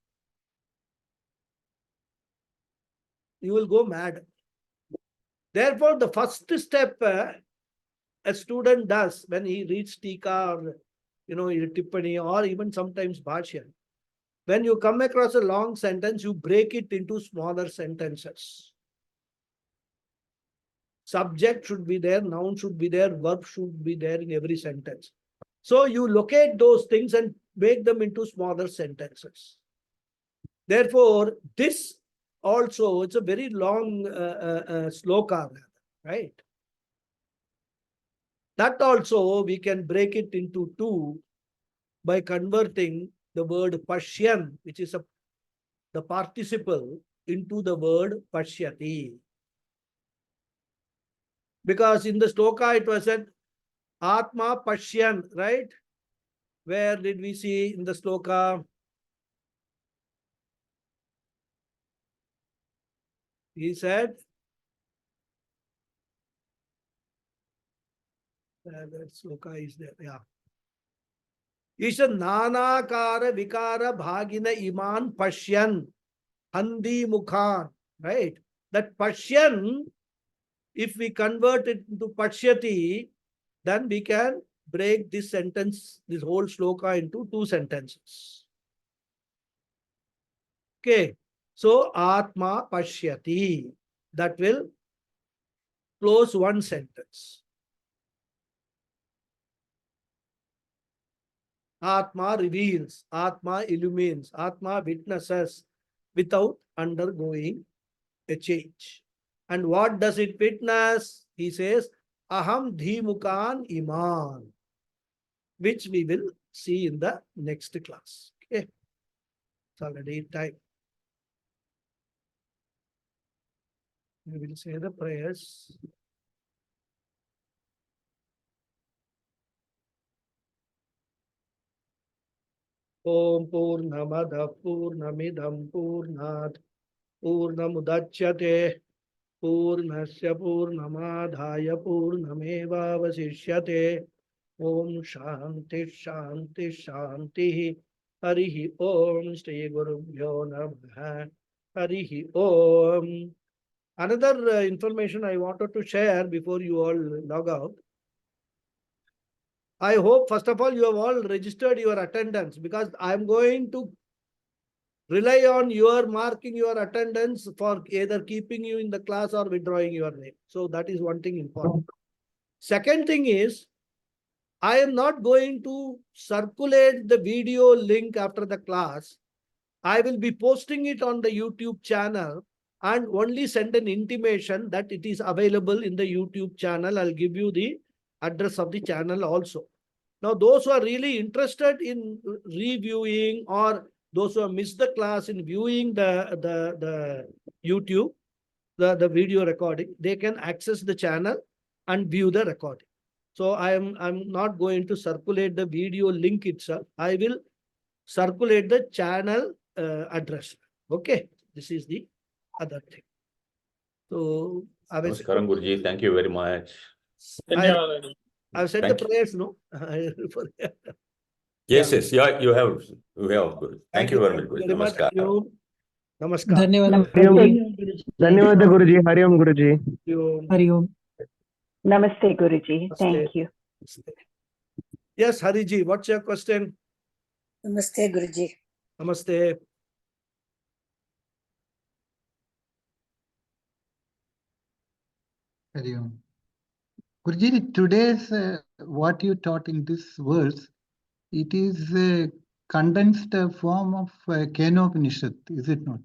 Speaker 1: you will go mad. Therefore, the first step a student does when he reads Tika or Tippani or even sometimes Bhashya, when you come across a long sentence, you break it into smaller sentences. Subject should be there, noun should be there, verb should be there in every sentence. So you locate those things and make them into smaller sentences. Therefore, this also, it's a very long sloka, right? That also we can break it into two by converting the word Pashyan, which is the participle, into the word Pashyati. Because in the sloka it was said Atma Pashyan, right? Where did we see in the sloka? He said, That sloka is there. Yeah. Isha nanakara vikara bhagina iman pashyan handi mukhan. Right? That pashyan, if we convert it into pashyati, then we can break this sentence, this whole sloka into two sentences. Okay. So Atma Pashyati. That will close one sentence. Atma reveals, Atma illumines, Atma witnesses without undergoing a change. And what does it witness? He says, Aham Dhimukan Iman, which we will see in the next class. Okay. It's already time. We will say the prayers. Om Purnamada Purnamidam Purnat Purnamudachyate Purnasya Purnamadhaya Purnamevavasishyate Om Shanti Shanti Shanti Harihi Om Shri Gurubhyo Namaha Harihi Om. Another information I wanted to share before you all log out. I hope, first of all, you have all registered your attendance, because I am going to rely on your marking your attendance for either keeping you in the class or withdrawing your name. So that is one thing important. Second thing is, I am not going to circulate the video link after the class. I will be posting it on the YouTube channel and only send an intimation that it is available in the YouTube channel. I'll give you the address of the channel also. Now, those who are really interested in reviewing, or those who have missed the class in viewing the YouTube, the video recording, they can access the channel and view the recording. So I'm not going to circulate the video link itself. I will circulate the channel address. Okay, this is the other thing. So
Speaker 2: Namaskaram, Guruji. Thank you very much.
Speaker 1: I've said
Speaker 2: Thank
Speaker 1: the
Speaker 2: you.
Speaker 1: prayers, no?
Speaker 2: Yes, yes, yeah, you have, Guru. Thank you very much, Guruji.
Speaker 1: very much.
Speaker 2: Namaskar.
Speaker 1: Namaskar.
Speaker 3: ధన్యవాదాలు
Speaker 4: ధన్యవాద గురుజీ హరి ఓం గురుజీ
Speaker 3: హరి ఓం
Speaker 5: Namaste, Guruji.
Speaker 1: Namaste.
Speaker 5: Thank you.
Speaker 1: Yes, Hariji, what's your question?
Speaker 3: నమస్తే Guruji
Speaker 1: Namaste.
Speaker 4: Hari Om. Guruji, today's what you taught in this verse, it is a condensed form of Kenopanishad, is it not?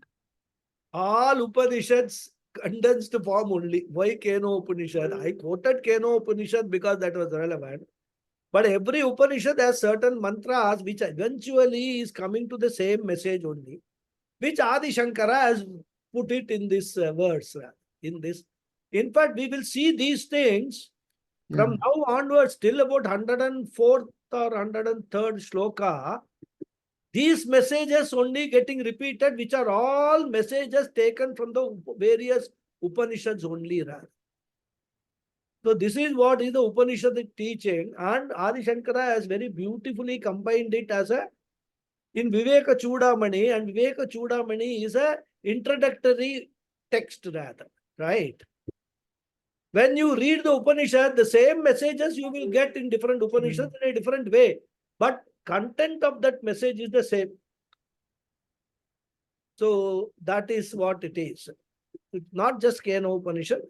Speaker 1: All Upanishads condensed form only. Why Keno Upanishad? I quoted Keno Upanishad because that was relevant. But every Upanishad has certain mantras which eventually is coming to the same message only, which Adi Shankara has put it in this verse. In this, in fact, we will see these things from now onwards till about 104th or 103rd shloka. These messages only getting repeated, which are all messages taken from the various Upanishads only. So this is what is the Upanishad teaching, and Adi Shankara has very beautifully combined it as a in Vivekachudamani, and Vivekachudamani is a introductory text rather, right? When you read the Upanishad, the same messages you will get in different Upanishads in a different way, but content of that message is the same. So that is what it is. It's not just Kena Upanishad,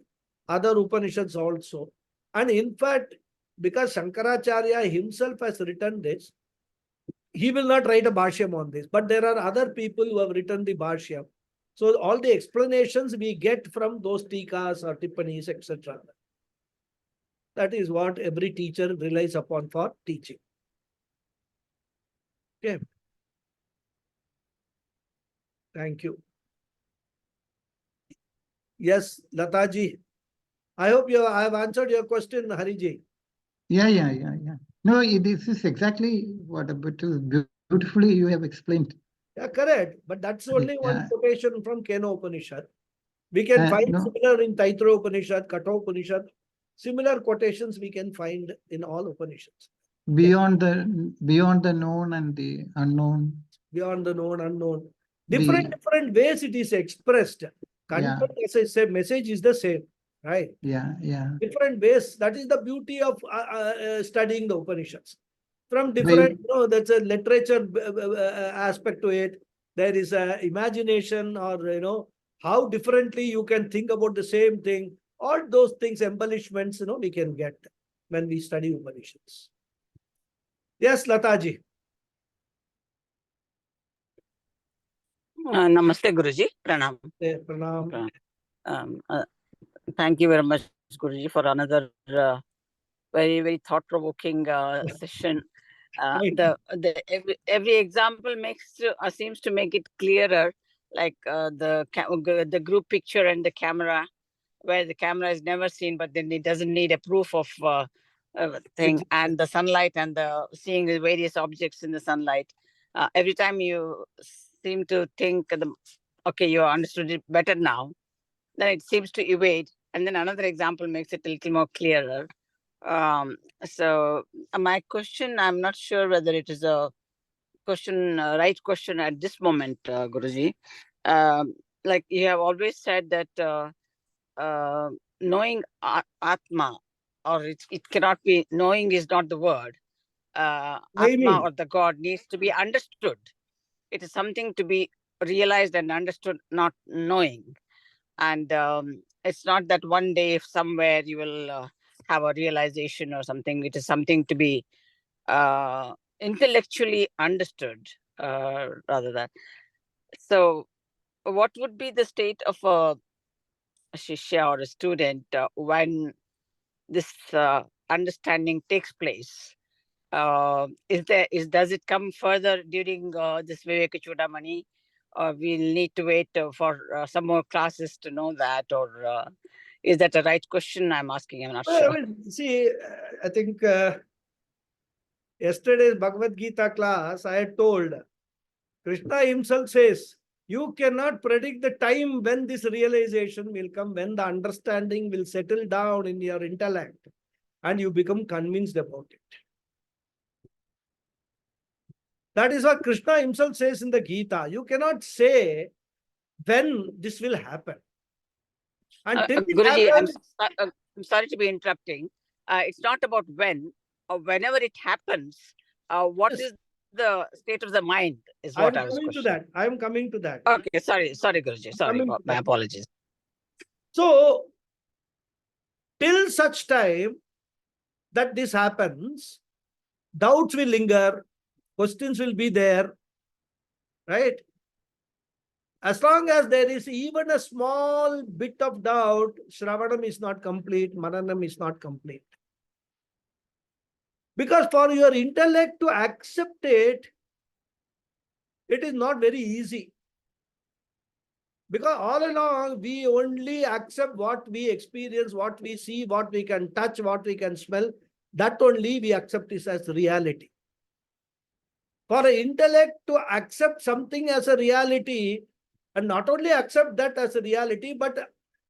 Speaker 1: other Upanishads also. And in fact, because Shankaracharya himself has written this, he will not write a Bhashyam on this, but there are other people who have written the Bhashyam. So all the explanations we get from those tikas or tippanis, etc. That is what every teacher relies upon for teaching. Okay. Thank you. Yes, Lataji. I hope I have answered your question, Hariji.
Speaker 4: Yeah. No, this is exactly what beautifully you have explained.
Speaker 1: Yeah, correct. But that's only one quotation from Kena Upanishad. We can find similar in Taitra Upanishad, Katha Upanishad, Similar quotations we can find in all Upanishads.
Speaker 4: Beyond the known and the unknown.
Speaker 1: Beyond the known, unknown.
Speaker 4: The-
Speaker 1: Different ways it is expressed. Content, as I say, message is the same, right?
Speaker 4: Yeah.
Speaker 1: Different ways. That is the beauty of studying the Upanishads. From different, there's a literature aspect to it. There is a imagination, or how differently you can think about the same thing. All those things, embellishments, we can get when we study Upanishads. Yes, Lataji.
Speaker 6: Namaste, Guruji. Pranam.
Speaker 1: Pranam.
Speaker 6: Thank you very much, Guruji, for another very, very thought-provoking session. Every example seems to make it clearer, like the group picture and the camera, where the camera is never seen, but then it doesn't need a proof of thing, and the sunlight and the seeing the various objects in the sunlight. Every time you seem to think, okay, you understood it better now, then it seems to evade. And then another example makes it a little more clearer. So my question, I'm not sure whether it is a question, right question at this moment, Guruji. Like you have always said that knowing Atma, or it cannot be, knowing is not the word. Atma or the God needs to be understood. It is something to be realized and understood, not knowing. And it's not that one day, if somewhere you will have a realization or something. It is something to be intellectually understood, rather than. So, what would be the state of a shishya or a student when this understanding takes place? Does it come further during this Vivekachudamani, or we'll need to wait for some more classes to know that, or is that a right question I'm asking? I'm not sure.
Speaker 1: See, I think yesterday's Bhagavad Gita class, I had told, Krishna himself says, you cannot predict the time when this realization will come, when the understanding will settle down in your intellect and you become convinced about it. That is what Krishna himself says in the Gita. You cannot say when this will happen. Until
Speaker 6: Guruji, I'm sorry to be interrupting. It's not about when, or whenever it happens. What is the state of the mind is what I was
Speaker 1: coming to
Speaker 6: questioning.
Speaker 1: that. I'm coming to that.
Speaker 6: Okay, sorry, Guruji. Sorry, my apologies.
Speaker 1: So, till such time that this happens, doubts will linger, questions will be there, right? As long as there is even a small bit of doubt, Shravanam is not complete, Mananam is not complete. Because for your intellect to accept it, it is not very easy. Because all along, we only accept what we experience, what we see, what we can touch, what we can smell. That only we accept is as reality. For an intellect to accept something as a reality, and not only accept that as a reality, but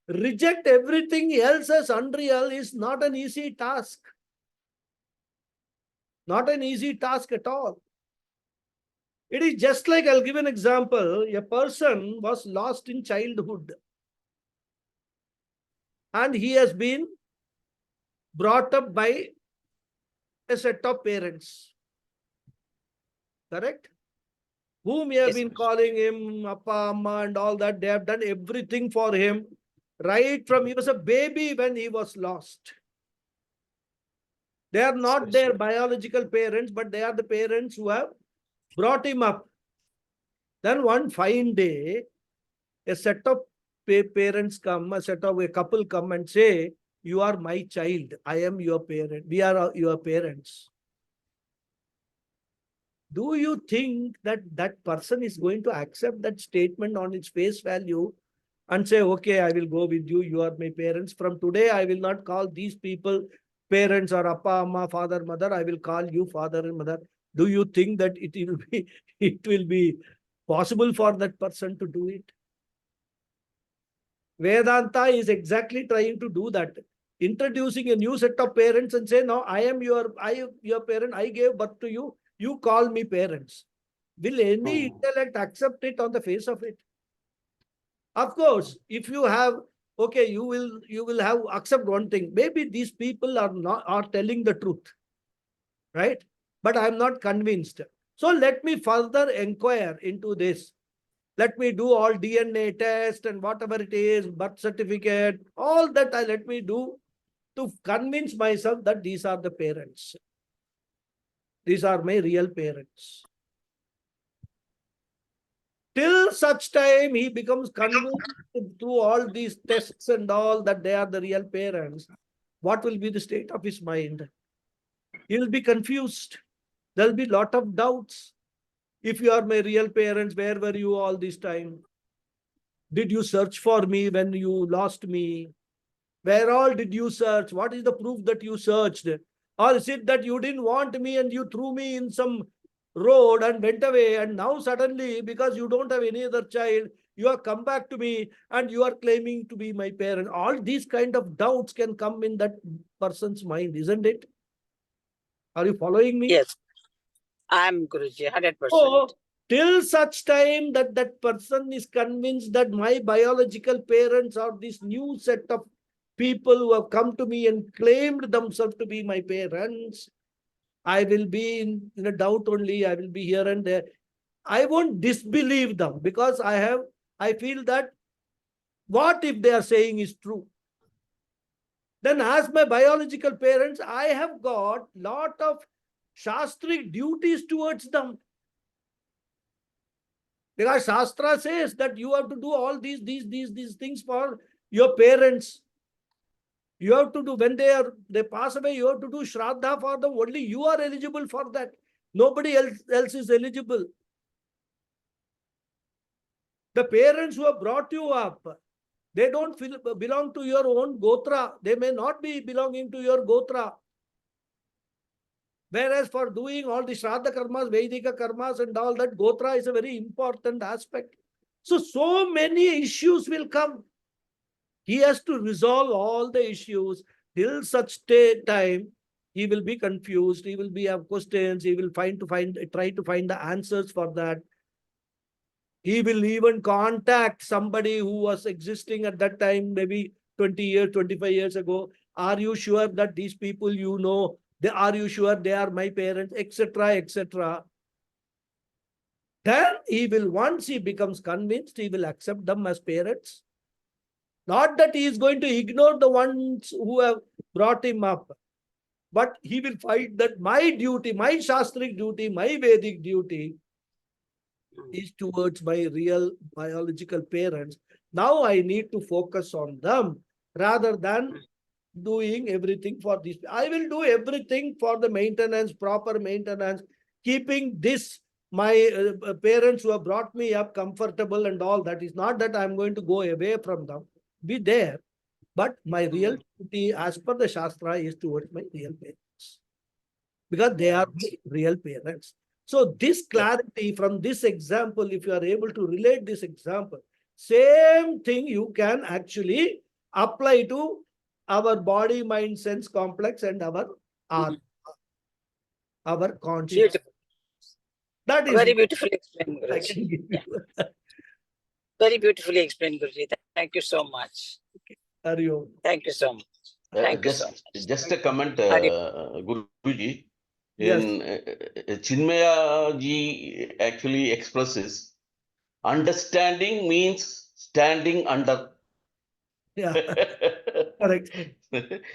Speaker 1: reject everything else as unreal, is not an easy task. Not an easy task at all. It is just like, I'll give an example. A person was lost in childhood and he has been brought up by a set of parents. Correct? Whom you have been calling him Appa, Amma and all that. They have done everything for him. Right from he was a baby when he was lost. They are not their biological parents, but they are the parents who have brought him up. Then one fine day, a set of parents come, a couple come and say, you are my child. I am your parent. We are your parents. Do you think that that person is going to accept that statement on its face value and say, okay, I will go with you. You are my parents. From today, I will not call these people parents or Appa, Amma, father, mother. I will call you father and mother. Do you think that it will be possible for that person to do it? Vedanta is exactly trying to do that. introducing a new set of parents and say, no, I am your parent, I gave birth to you, you call me parents. Will any intellect accept it on the face of it? Of course, if you have, okay, you will have accept one thing. Maybe these people are telling the truth, right? But I'm not convinced. So let me further inquire into this. Let me do all DNA test and whatever it is, birth certificate, all that let me do to convince myself that these are the parents. These are my real parents. Till such time he becomes convinced through all these tests and all that they are the real parents, what will be the state of his mind? He will be confused. There will be a lot of doubts. If you are my real parents, where were you all this time? Did you search for me when you lost me? Where all did you search? What is the proof that you searched? Or is it that you didn't want me and you threw me in some road and went away, and now suddenly, because you don't have any other child, you have come back to me and you are claiming to be my parent? All these kind of doubts can come in that person's mind, isn't it? Are you following me?
Speaker 6: Yes, I'm Guruji, 100%.
Speaker 1: So, till such time that that person is convinced that my biological parents are this new set of people who have come to me and claimed themselves to be my parents, I will be in a doubt only. I will be here and there. I won't disbelieve them, because I feel that what if they are saying is true? Then as my biological parents, I have got lot of shastric duties towards them. Because Shastra says that you have to do all these things for your parents. You have to do, when they pass away, you have to do Shraddha for them. Only you are eligible for that. Nobody else is eligible. The parents who have brought you up, they don't belong to your own Gotra. They may not be belonging to your Gotra. Whereas for doing all the Shraddha karmas, Vedika karmas and all that, Gotra is a very important aspect. So many issues will come. He has to resolve all the issues. Till such time, he will be confused. He will have questions. He will try to find the answers for that. He will even contact somebody who was existing at that time, maybe 20 years, 25 years ago. Are you sure that these people are you sure they are my parents, etc., etc. Then he will, once he becomes convinced, he will accept them as parents. Not that he is going to ignore the ones who have brought him up, but he will find that my duty, my Shastric duty, my Vedic duty is towards my real biological parents. Now I need to focus on them rather than doing everything for this. I will do everything for the maintenance, proper maintenance, keeping this, my parents who have brought me up comfortable and all that. Is not that I'm going to go away from them, be there. But my real duty as per the Shastra is towards my real parents, because they are my real parents. So this clarity from this example, if you are able to relate this example, same thing you can actually apply to our body, mind, sense complex and our conscience.
Speaker 6: Beautiful.
Speaker 1: That is
Speaker 6: Very beautifully explained,
Speaker 1: I
Speaker 6: Guruji.
Speaker 1: can give you.
Speaker 6: Very beautifully explained, Guruji. Thank you so much.
Speaker 1: Hari Om.
Speaker 6: Thank you so much. Thank you so much.
Speaker 2: Just a comment,
Speaker 6: Hari
Speaker 2: Guruji.
Speaker 1: Yes.
Speaker 2: In Chinmaya ji actually expresses, understanding means standing under.
Speaker 1: Yeah. Correct.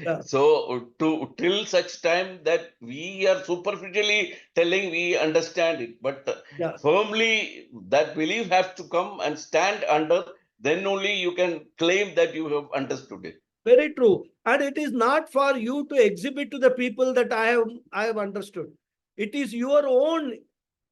Speaker 1: Yeah.
Speaker 2: So till such time that we are superficially telling we understand it, but
Speaker 1: Yeah.
Speaker 2: firmly that belief has to come and stand under, then only you can claim that you have understood it.
Speaker 1: Very true. And it is not for you to exhibit to the people that I have understood. It is your own,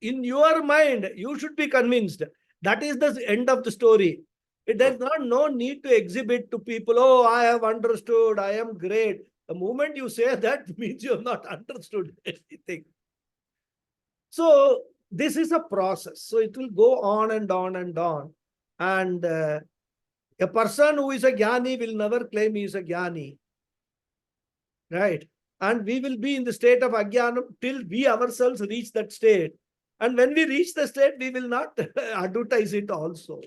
Speaker 1: in your mind, you should be convinced. That is the end of the story. There is no need to exhibit to people, oh, I have understood, I am great. The moment you say that means you have not understood anything. So this is a process. So it will go on and on and on. And a person who is a jnani will never claim he is a jnani. right? And we will be in the state of Ajnanam till we ourselves reach that state. And when we reach the state, we will not advertise it also.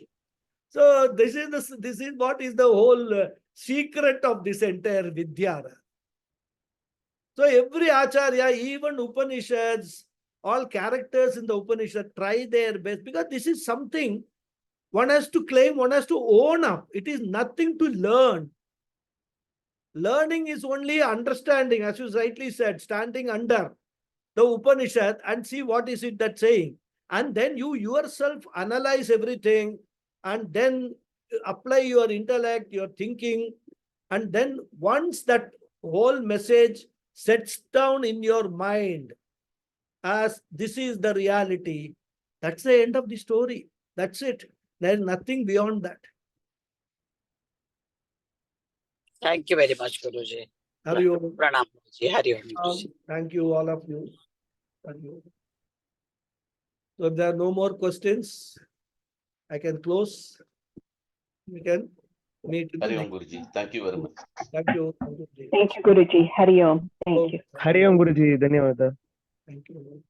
Speaker 1: So this is what is the whole secret of this entire Vidya. So every Acharya, even Upanishads, all characters in the Upanishad try their best, because this is something one has to claim, one has to own up. It is nothing to learn. Learning is only understanding, as you rightly said, standing under the Upanishad and see what is it that's saying. And then you yourself analyze everything and then apply your intellect, your thinking. And then once that whole message sets down in your mind as this is the reality, that's the end of the story. That's it. There's nothing beyond that.
Speaker 6: Thank you very much, Guruji.
Speaker 1: Hari Om.
Speaker 6: Pranam, Guruji. Hari Om, Guruji.
Speaker 1: Thank you, all of you. Hari Om. So if there are no more questions, I can close. We can meet in the
Speaker 2: Hari Om,
Speaker 1: next.
Speaker 2: Guruji. Thank you very much.
Speaker 1: Thank you. Thank you.
Speaker 5: Thank you, Guruji. Hari Om. Thank you.
Speaker 7: Hari Om Guruji, ಧನ್ಯವಾದ.
Speaker 1: Thank you.